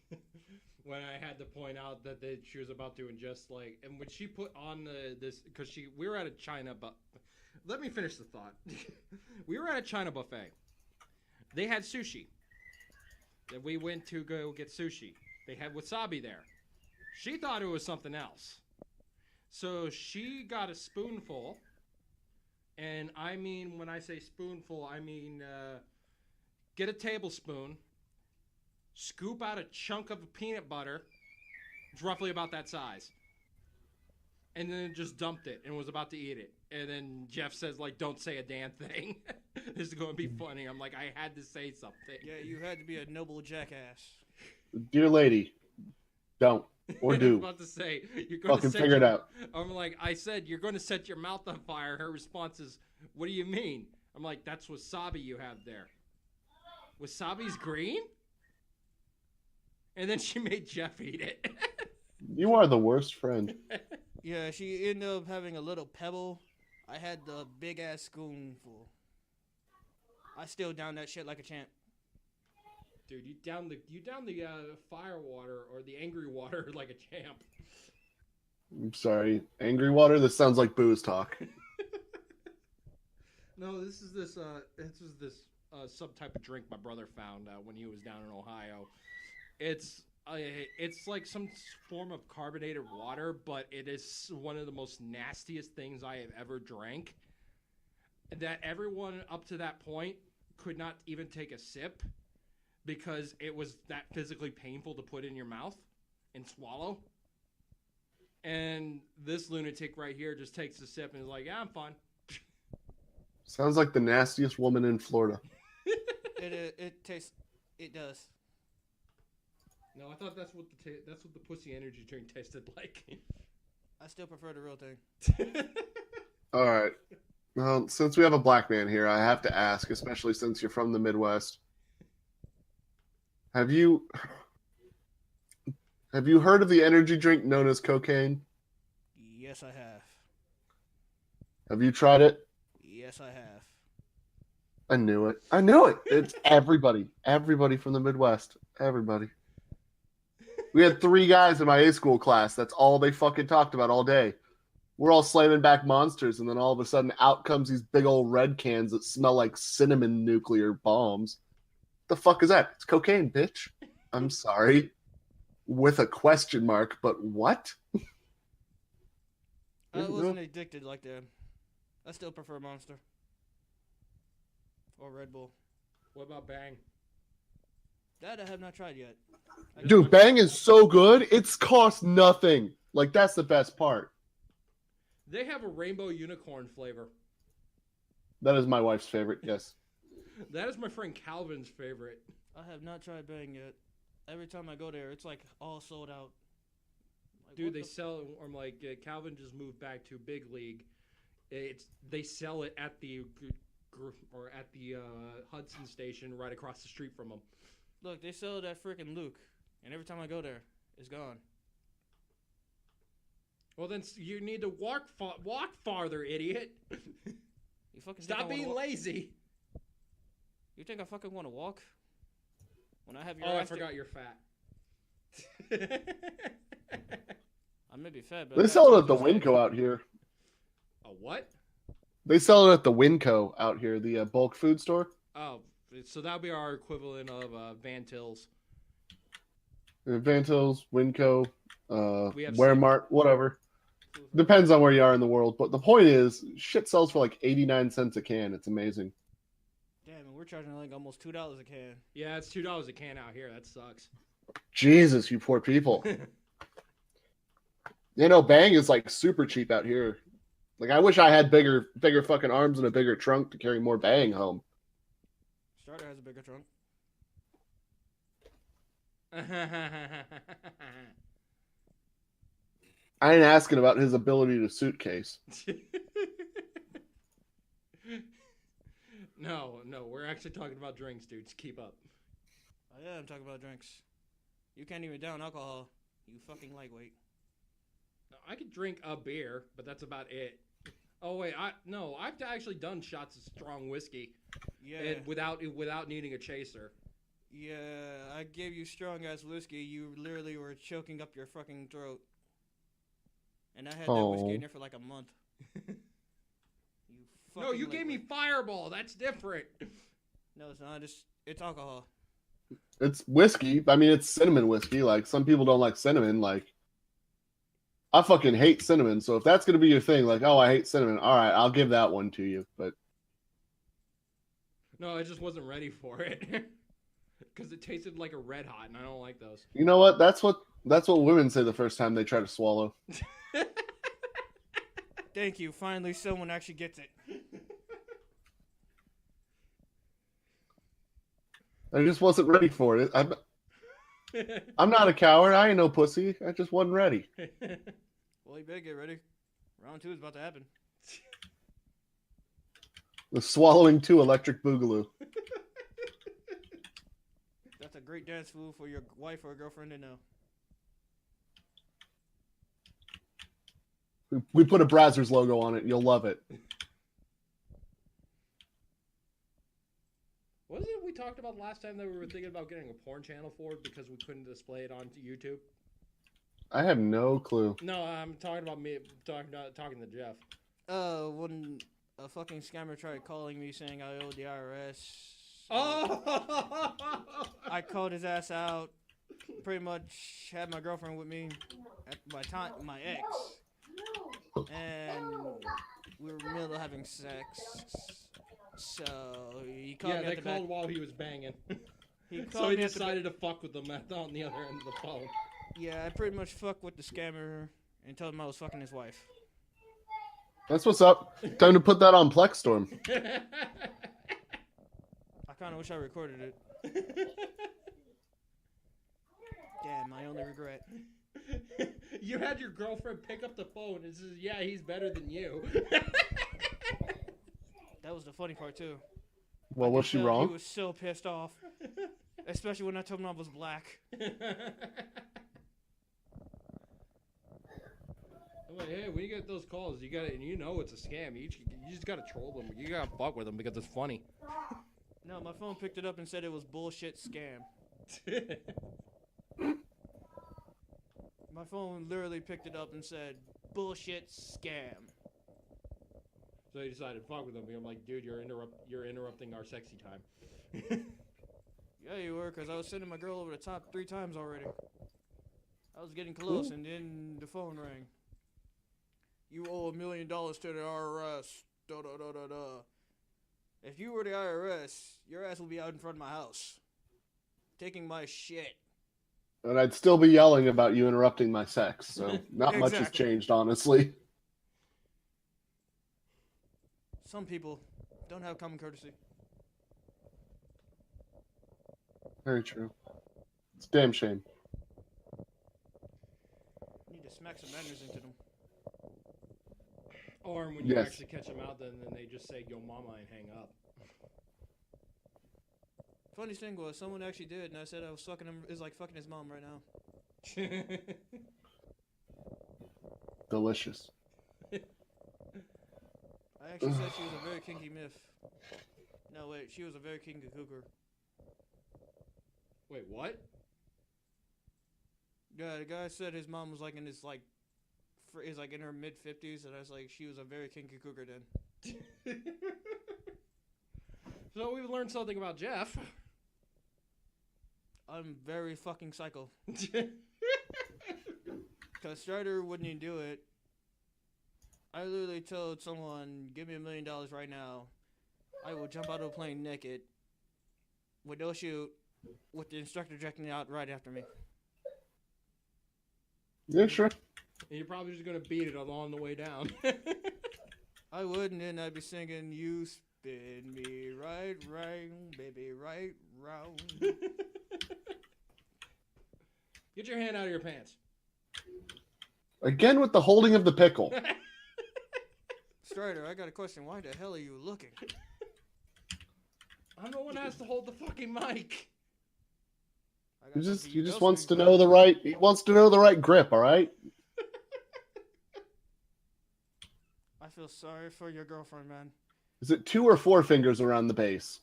When I had to point out that she was about to ingest and when she put on this, because we were at a China, but let me finish the thought. We were at a China buffet. They had sushi. Then we went to go get sushi. They had wasabi there. She thought it was something else. So she got a spoonful, and I mean, when I say spoonful, I mean get a tablespoon, scoop out a chunk of peanut butter, it's roughly about that size, and then just dumped it and was about to eat it. And then Jeff says, don't say a damn thing. This is going to be funny. I'm like, I had to say something. Yeah, you had to be a noble jackass. Dear lady, don't. Or I do. was about to say, you're going Fucking to figure it out. I'm like, I said, you're going to set your mouth on fire. Her response is, what do you mean? I'm like, that's wasabi you have there. Wasabi's green? And then she made Jeff eat it. You are the worst friend. Yeah, she ended up having a little pebble. I had the big ass spoonful. I still downed that shit like a champ. Dude, you down the fire water or the angry water like a champ. I'm sorry. Angry water? This sounds like booze talk. No, this is this subtype of drink my brother found when he was down in Ohio. It's like some form of carbonated water, but it is one of the most nastiest things I have ever drank. That everyone up to that point could not even take a sip because it was that physically painful to put in your mouth and swallow. And this lunatic right here just takes a sip and is like, yeah, I'm fine. Sounds like the nastiest woman in Florida. It tastes. It does. No, I thought that's what the pussy energy drink tasted like. I still prefer the real thing. All right. Well, since we have a black man here, I have to ask, especially since you're from the Midwest. Have you heard of the energy drink known as cocaine? Yes, I have. Have you tried it? Yes, I have. I knew it. I knew it. It's everybody. Everybody from the Midwest. Everybody. We had 3 guys in my A school class. That's all they fucking talked about all day. We're all slamming back monsters, and then all of a sudden out comes these big old red cans that smell like cinnamon nuclear bombs. The fuck is that? It's cocaine, bitch. I'm sorry. With a question mark, but what? I wasn't addicted like that. I still prefer Monster. Or Red Bull. What about Bang? That I have not tried yet. Dude, Bang is so good. It's cost nothing. Like, that's the best part. They have a rainbow unicorn flavor. That is my wife's favorite, yes. That is my friend Calvin's favorite. I have not tried Bang yet. Every time I go there, it's like all sold out. Like, Dude, they sell. I'm like, Calvin just moved back to Big League. They sell it at the Hudson station right across the street from them. Look, they sell that freaking Luke, and every time I go there, it's gone. Well, then you need to walk farther, idiot. You fucking Stop being lazy. You think I fucking want to walk? When I have your I forgot you're fat. I may be fat, but They sell it at the Winco out here. A what? They sell it at the Winco out here, the bulk food store. Oh, so that'll be our equivalent of Van Til's. Van Til's, Winco, We have Waremart, whatever. Depends on where you are in the world. But the point is, shit sells for like 89 cents a can. It's amazing. Damn, and we're charging like almost $2 a can. Yeah, it's $2 a can out here. That sucks. Jesus, you poor people. You know, Bang is like super cheap out here. Like, I wish I had bigger fucking arms and a bigger trunk to carry more Bang home. Starter has a bigger trunk. I ain't asking about his ability to suitcase. No, we're actually talking about drinks, dudes. Keep up. Oh, yeah, I'm talking about drinks. You can't even down alcohol. You fucking lightweight. No, I could drink a beer, but that's about it. Oh wait, I've actually done shots of strong whiskey. Yeah. And without needing a chaser. Yeah, I gave you strong ass whiskey. You literally were choking up your fucking throat. And I had that whiskey in there for like a month. No, you gave me Fireball. That's different. No, it's not. It's alcohol. It's whiskey. I mean, it's cinnamon whiskey. Like, some people don't like cinnamon. Like, I fucking hate cinnamon. So if that's going to be your thing, like, oh, I hate cinnamon. All right, I'll give that one to you. But no, I just wasn't ready for it. Because it tasted like a Red Hot, and I don't like those. you know what? That's what women say the first time they try to swallow. Thank you. Finally, someone actually gets it. I just wasn't ready for it. I'm not a coward. I ain't no pussy. I just wasn't ready. Well, you better get ready. Round 2 is about to happen. The swallowing 2 electric boogaloo. That's a great dance move for your wife or girlfriend to know. We put a Brazzers logo on it. You'll love it. Wasn't it we talked about last time that we were thinking about getting a porn channel for it because we couldn't display it on YouTube? I have no clue. No, I'm talking about me talking to Jeff. When a fucking scammer tried calling me saying I owed the IRS. Oh! I called his ass out. Pretty much had my girlfriend with me at my ex. And we were in the middle of having sex. So he called me they at the back. called while he was banging. So he decided to fuck with them on the other end of the phone. Yeah, I pretty much fucked with the scammer and told him I was fucking his wife. That's what's up. Time to put that on Plexstorm. I kind of wish I recorded it. Damn, my only regret. You had your girlfriend pick up the phone and says, "Yeah, he's better than you." That was the funny part too. Well, was she wrong? He was so pissed off, especially when I told him I was black. I'm like, hey, when you get those calls, you got and you know it's a scam. You just gotta troll them. You gotta fuck with them because it's funny. No, my phone picked it up and said it was bullshit scam. My phone literally picked it up and said bullshit scam. So he decided to fuck with them. I'm like, dude, you're interrupting our sexy time. Yeah, you were, because I was sending my girl over the top 3 times already. I was getting close, and then the phone rang. You owe $1 million to the IRS. Da da da da da. If you were the IRS, your ass will be out in front of my house, taking my shit. And I'd still be yelling about you interrupting my sex. So not much has Exactly. changed, honestly. Some people don't have common courtesy. Very true. It's a damn shame. Need to smack some manners into them. Or when you Yes. actually catch them out, then they just say, "Yo, mama," and hang up. Funny thing was, someone actually did, and I said I was fucking him. Is like fucking his mom right now. Delicious. I actually said she was a very kinky myth. No, wait, she was a very kinky cougar. Wait, what? Yeah, the guy said his mom was like in his like, is like in her mid-50s, and I was like, she was a very kinky cougar then. So we've learned something about Jeff. I'm very fucking psycho. Cause Strider wouldn't even do it. I literally told someone, give me $1 million right now. I will jump out of a plane naked, with no chute, with the instructor checking out right after me. Yeah, sure. And you're probably just gonna beat it along the way down. I would, and then I'd be singing, you spin me right round, baby, right round. Get your hand out of your pants. Again with the holding of the pickle. Strider, I got a question. Why the hell are you looking? I'm the one who has to hold the fucking mic. He just wants to know the right. He wants to know the right grip. All right. I feel sorry for your girlfriend, man. Is it 2 or 4 fingers around the base?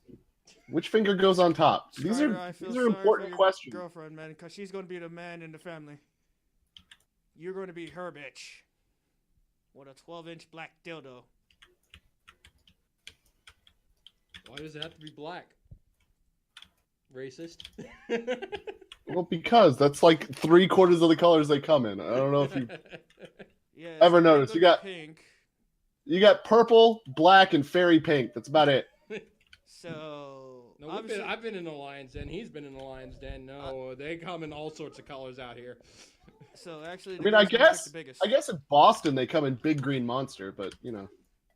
Which finger goes on top? Strider, These are important questions. Girlfriend, man, because she's going to be the man in the family. You're going to be her bitch. With a 12-inch black dildo. Why does it have to be black? Racist. Well, because that's like 3/4 of the colors they come in. I don't know if you ever noticed. Pink. You got purple, black, and fairy pink. That's about it. So no, I've been in the Lion's Den. He's been in the Lion's Den. No, they come in all sorts of colors out here. So actually, I mean, I guess in Boston they come in big green monster, but you know,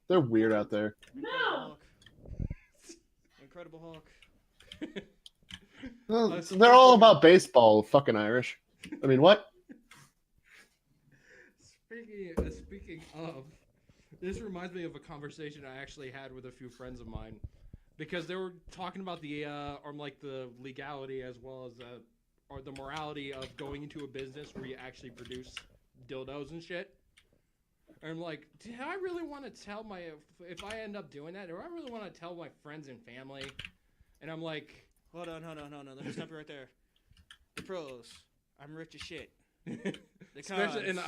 they're weird out there. No. Incredible Hulk. Well, they're all about baseball, fucking Irish. I mean, what? Speaking of, this reminds me of a conversation I actually had with a few friends of mine, because they were talking about the legality as well as or the morality of going into a business where you actually produce dildos and shit. And I'm like, do I really want to tell if I end up doing that, do I really want to tell my friends and family? And I'm like, hold on. Let me stop you right there. The pros. I'm rich as shit. The cons. and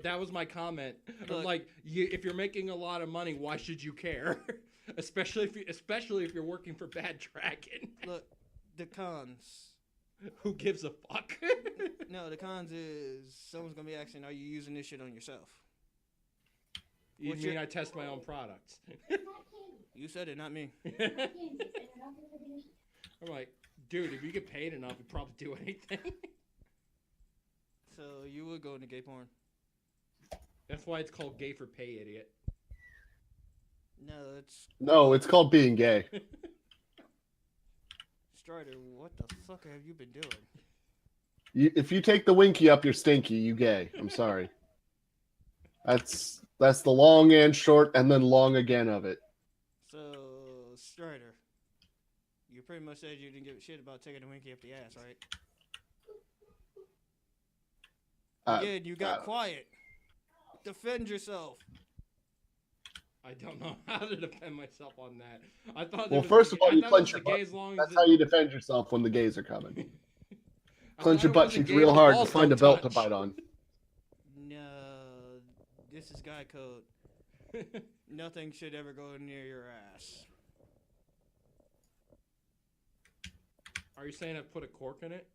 that was my comment. Look, I'm like, if you're making a lot of money, why should you care? especially if you're working for Bad Dragon. Look, the cons. Who gives a fuck? No, the cons is someone's gonna be asking, "Are you using this shit on yourself?" You mean I test my own products? You said it, not me. I'm like, dude, if you get paid enough, you'd probably do anything. So you would go into gay porn? That's why it's called gay for pay, idiot. No, it's called being gay. Strider, what the fuck have you been doing? If you take the winky up, you're stinky. You gay. I'm sorry. That's the long and short, and then long again of it. So, Strider, you pretty much said you didn't give a shit about taking the winky up the ass, right? Again, you got quiet. Defend yourself. I don't know how to defend myself on that. I thought. Well, first of all, you clench your butt. That's how you defend yourself when the gays are coming. Clench your butt cheeks real hard to find a belt to bite on. No, this is guy code. Nothing should ever go near your ass. Are you saying I put a cork in it?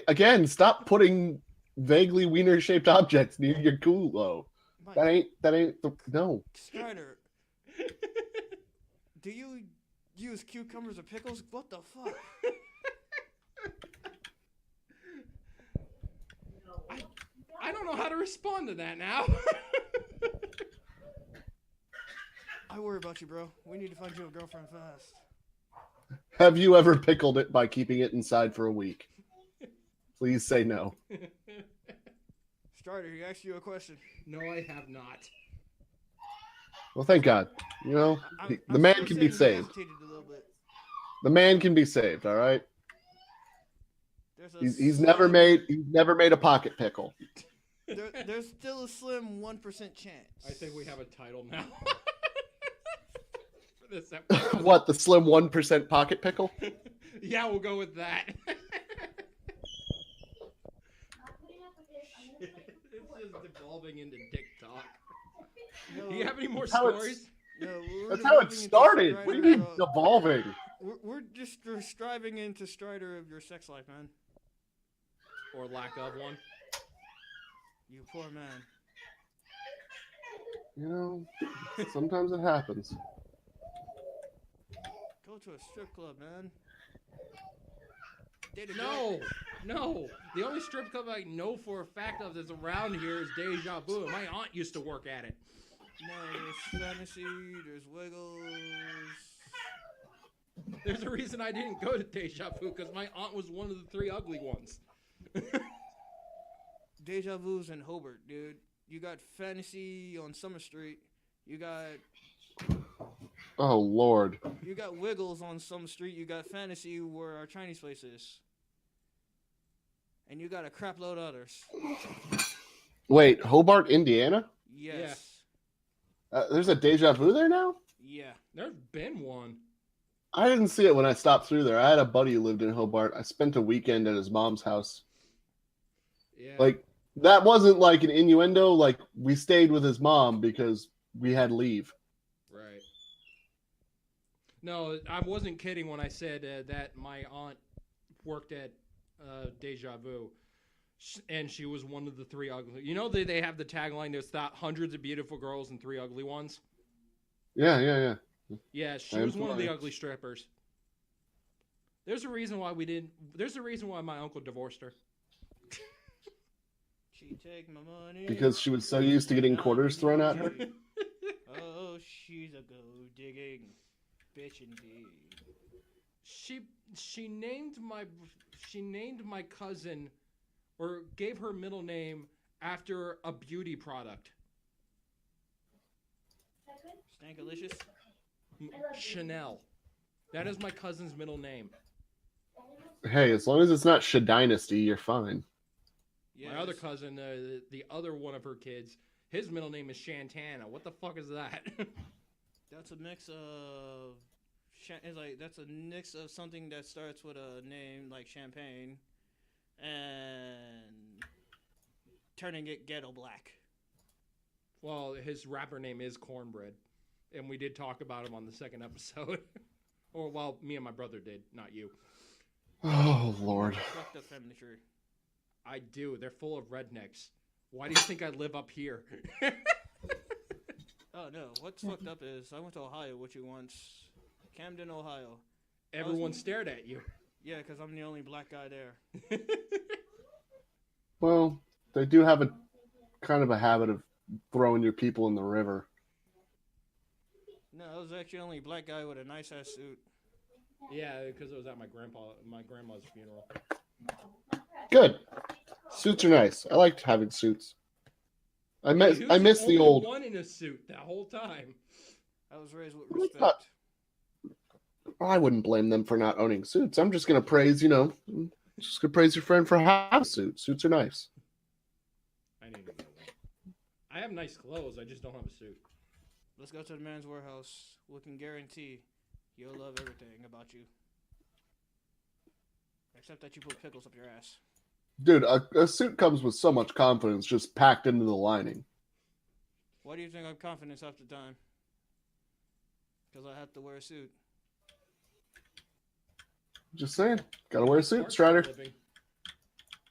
Again, stop putting vaguely wiener-shaped objects near your culo. That ain't no. Strider, do you use cucumbers or pickles? What the fuck? I don't know how to respond to that now. I worry about you, bro. We need to find you a girlfriend fast. Have you ever pickled it by keeping it inside for a week? Please say no. Strider, he asked you a question. No, I have not. Well, thank God. You know, the man can be saved. The man can be saved. All right. He's never made a pocket pickle. There's still a slim 1% chance. I think we have a title now. For this episode. What, the slim 1% pocket pickle? Yeah, we'll go with that. It's just devolving into TikTok. No, do you have any more stories? That's how it started. What do you mean devolving? We're just striving into Strider of your sex life, man. Or lack of one. You poor man. You know, sometimes it happens. Go to a strip club, man. No. The only strip club I know for a fact of that's around here is Deja Vu. My aunt used to work at it. No, there's Fantasy, there's Wiggles. There's a reason I didn't go to Deja Vu, because my aunt was one of the 3 ugly ones. Deja Vu's in Hobart, dude. You got Fantasy on Summer Street. You got Oh Lord. Wiggles on Summer Street. You got Fantasy where our Chinese place is. And you got a crap load of others. Wait, Hobart, Indiana? Yes. There's a Deja Vu there now? Yeah. There's been one. I didn't see it when I stopped through there. I had a buddy who lived in Hobart. I spent a weekend at his mom's house. Yeah. Like, that wasn't like an innuendo. Like, we stayed with his mom because we had leave. Right. No, I wasn't kidding when I said that my aunt worked at Deja Vu, and she was one of the 3 ugly. You know they have the tagline, there's hundreds of beautiful girls and 3 ugly ones? Yeah. Yeah, she was one of the ugly strippers. There's a reason why my uncle divorced her. She take my money. Because she was so used to getting quarters thrown at her. Oh, she's a gold digging bitch indeed. She named my cousin, or gave her middle name after a beauty product. Stankalicious? Chanel. That is my cousin's middle name. Hey, as long as it's not Dynasty, you're fine. Yes. My other cousin, the other one of her kids, his middle name is Shantana. What the fuck is that? That's a mix of... that's a mix of something that starts with a name like champagne and turning it ghetto black. Well, his rapper name is Cornbread, and we did talk about him on the second episode. Or, well, me and my brother did, not you. Oh, Lord. Fucked up family tree. I do. They're full of rednecks. Why do you think I live up here? Oh, no. What's fucked up is I went to Ohio with you once. Camden, Ohio. Everyone stared at you. Yeah, because I'm the only black guy there. Well, they do have a kind of a habit of throwing your people in the river. No, I was actually the only black guy with a nice ass suit. Yeah, because it was at my grandma's funeral. Good. Suits are nice. I liked having suits. I miss the old one in a suit that whole time. I was raised with respect. I wouldn't blame them for not owning suits. I'm just gonna praise, your friend for having a suit. Suits are nice. I didn't even know that. I have nice clothes. I just don't have a suit. Let's go to the man's warehouse. We can guarantee you'll love everything about you. Except that you put pickles up your ass. Dude, a suit comes with so much confidence just packed into the lining. Why do you think I'm confident half the time? Because I have to wear a suit. Just saying. Gotta wear a suit, Strider.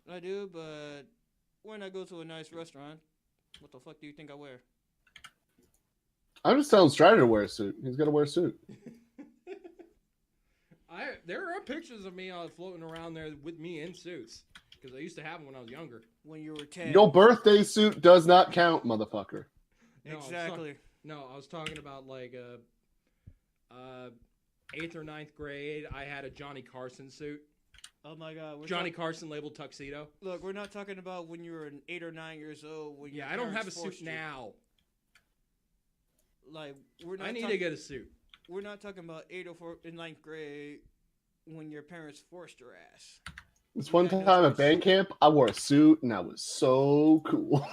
I do, but when I go to a nice restaurant, what the fuck do you think I wear? I'm just telling Strider to wear a suit. He's gotta wear a suit. There are pictures of me floating around there with me in suits. Because I used to have them when I was younger. When you were 10. Your birthday suit does not count, motherfucker. No, exactly. I was talking about like 8th or 9th grade. I had a Johnny Carson suit. Oh my God. Johnny Carson labeled tuxedo. Look, we're not talking about when you were 8 or 9 years old. When I don't have a suit now. Like, I need to get a suit. We're not talking about 8 or 9th grade when your parents forced your ass. This one time at band camp, I wore a suit and I was so cool.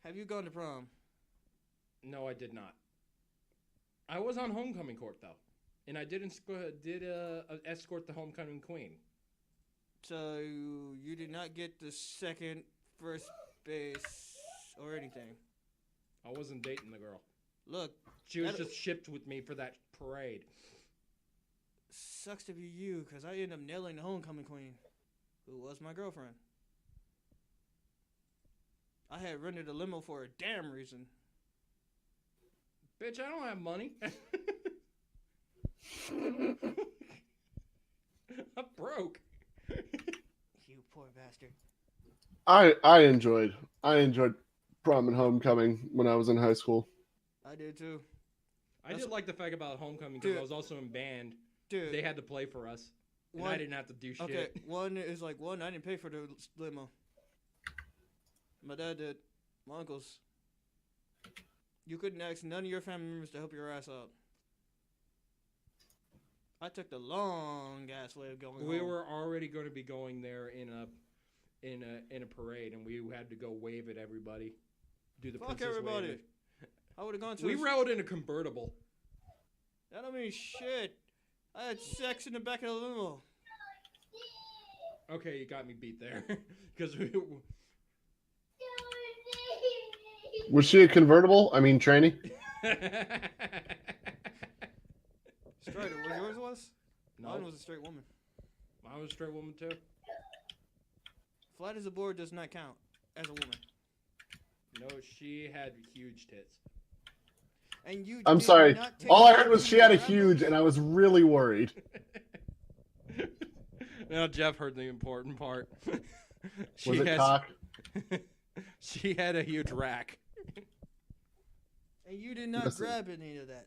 Have you gone to prom? No, I did not. I was on homecoming court though, and I did escort the homecoming queen. So you did not get the second, first base, or anything. I wasn't dating the girl. Look, she was just shipped with me for that parade. Sucks to be you, because I ended up nailing the homecoming queen, who was my girlfriend. I had rented a limo for a damn reason. Bitch, I don't have money. I'm broke. You poor bastard. I enjoyed prom and homecoming when I was in high school. I did too. I did like the fact about homecoming because I was also in band. Dude, they had to play for us. And I didn't have to do shit. Okay, one is like, I didn't pay for the limo. My dad did. My uncles. You couldn't ask none of your family members to help your ass out. I took the long ass way of going We home. were already going to be going there in a parade, and we had to go wave at everybody. Do the Fuck princess everybody. wave. I would have gone to We rode in a convertible. That don't mean shit. I had sex in the back of the limo. Okay, you got me beat there. Because Was she a convertible? I mean, tranny? Strider, what yours was? No. Mine was a straight woman. Mine was a straight woman too. Flat as a board does not count as a woman. No, she had huge tits. And you I'm did sorry. not take All I heard was the she had a grab huge, them? and I was really worried. Now Jeff heard the important part. Was it cock? She had a huge rack. And you did not Listen. grab any of that.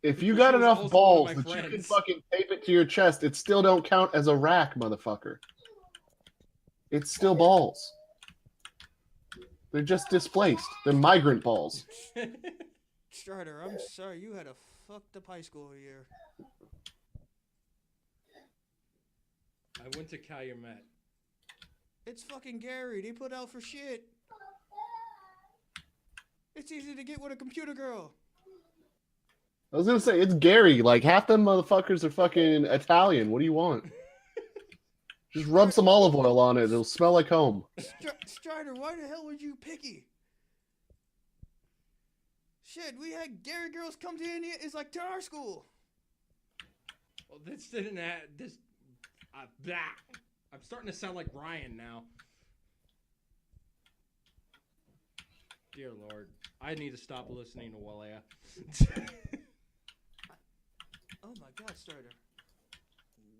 If you She got was enough also balls one of my that you can friends. fucking tape it to your chest, it still don't count as a rack, motherfucker. It's still balls. They're just displaced. They're migrant balls. Strider, I'm sorry. You had a fucked up high school year. I went to Calumet. It's fucking Gary. They put out for shit. It's easy to get with a computer girl. I was gonna say, it's Gary. Like, half them motherfuckers are fucking Italian. What do you want? Just rub some olive oil on it. It'll smell like home. Strider, why the hell was you picky? Shit, we had Gary girls come to India. It's like to our school. Well, this didn't have this. Blah. I'm starting to sound like Ryan now. Dear Lord, I need to stop listening to Walea. Oh my God, Strider.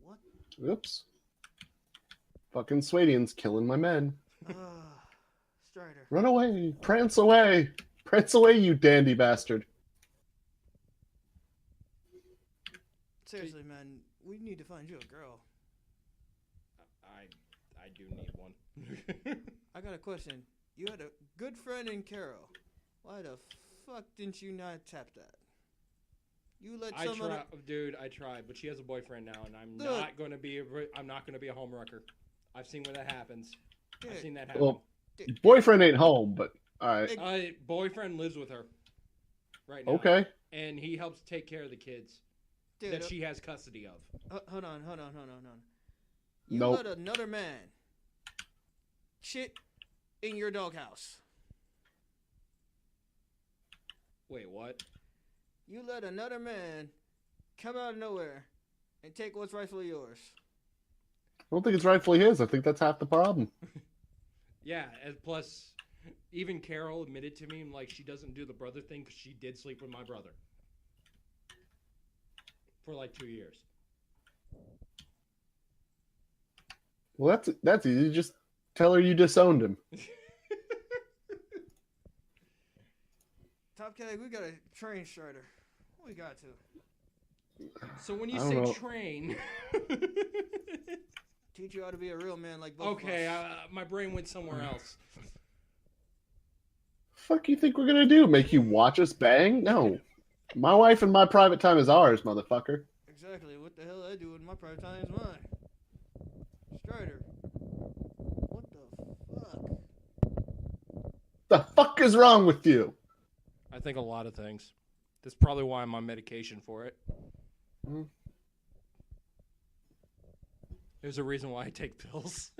What? Oops. Fucking Swadian's killing my men. Strider. Run away. Prance away. Prance away, you dandy bastard. Seriously, man, we need to find you a girl. I do need one. I got a question. You had a good friend in Carol. Why the fuck didn't you not tap that? You let I someone. tried, dude. I tried, but she has a boyfriend now, and I'm Look. not going to be. I'm not going to be a home wrecker. I've seen where that happens. I've Dude, seen that happen. Well, boyfriend ain't home, but alright. Boyfriend lives with her right now. Okay. And he helps take care of the kids dude, that she has custody of. hold on. You Nope. let another man shit in your doghouse. Wait, what? You let another man come out of nowhere and take what's rightfully yours. I don't think it's rightfully his. I think that's half the problem. Yeah, and plus, even Carol admitted to me like she doesn't do the brother thing because she did sleep with my brother for like 2 years. Well, that's easy. Just tell her you disowned him. Top Kelly, we got to train Strider. We got to. So when you I don't say know. train, Teach you how to be a real man like both okay, of us. my brain went somewhere else. Fuck you think we're gonna do? Make you watch us bang? No. My wife and my private time is ours, motherfucker. Exactly. What the hell I do in my private time is mine. Strider. What the fuck? The fuck is wrong with you? I think a lot of things. That's probably why I'm on medication for it. Mhm. There's a reason why I take pills.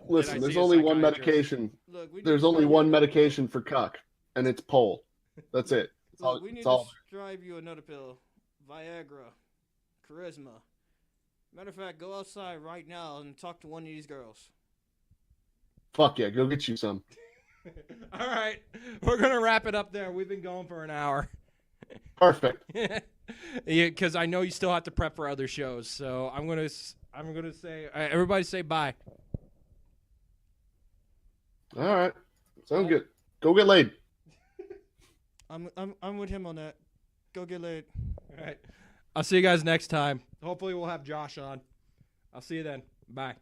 Listen, I there's see a only one psychiatrist? medication. Look, we need There's to only strive one you- medication for cuck, and it's pole. That's it. That's all, Look, we need that's all. to strive you another pill. Viagra. Charisma. Matter of fact, go outside right now and talk to one of these girls. Fuck yeah, go get you some. All right, we're gonna wrap it up there. We've been going for an hour. Perfect. Yeah, because I know you still have to prep for other shows. So I'm gonna say everybody say bye. All right. Sounds good. Go get laid. I'm with him on that. Go get laid. All right, I'll see you guys next time. Hopefully we'll have Josh on. I'll see you then. Bye.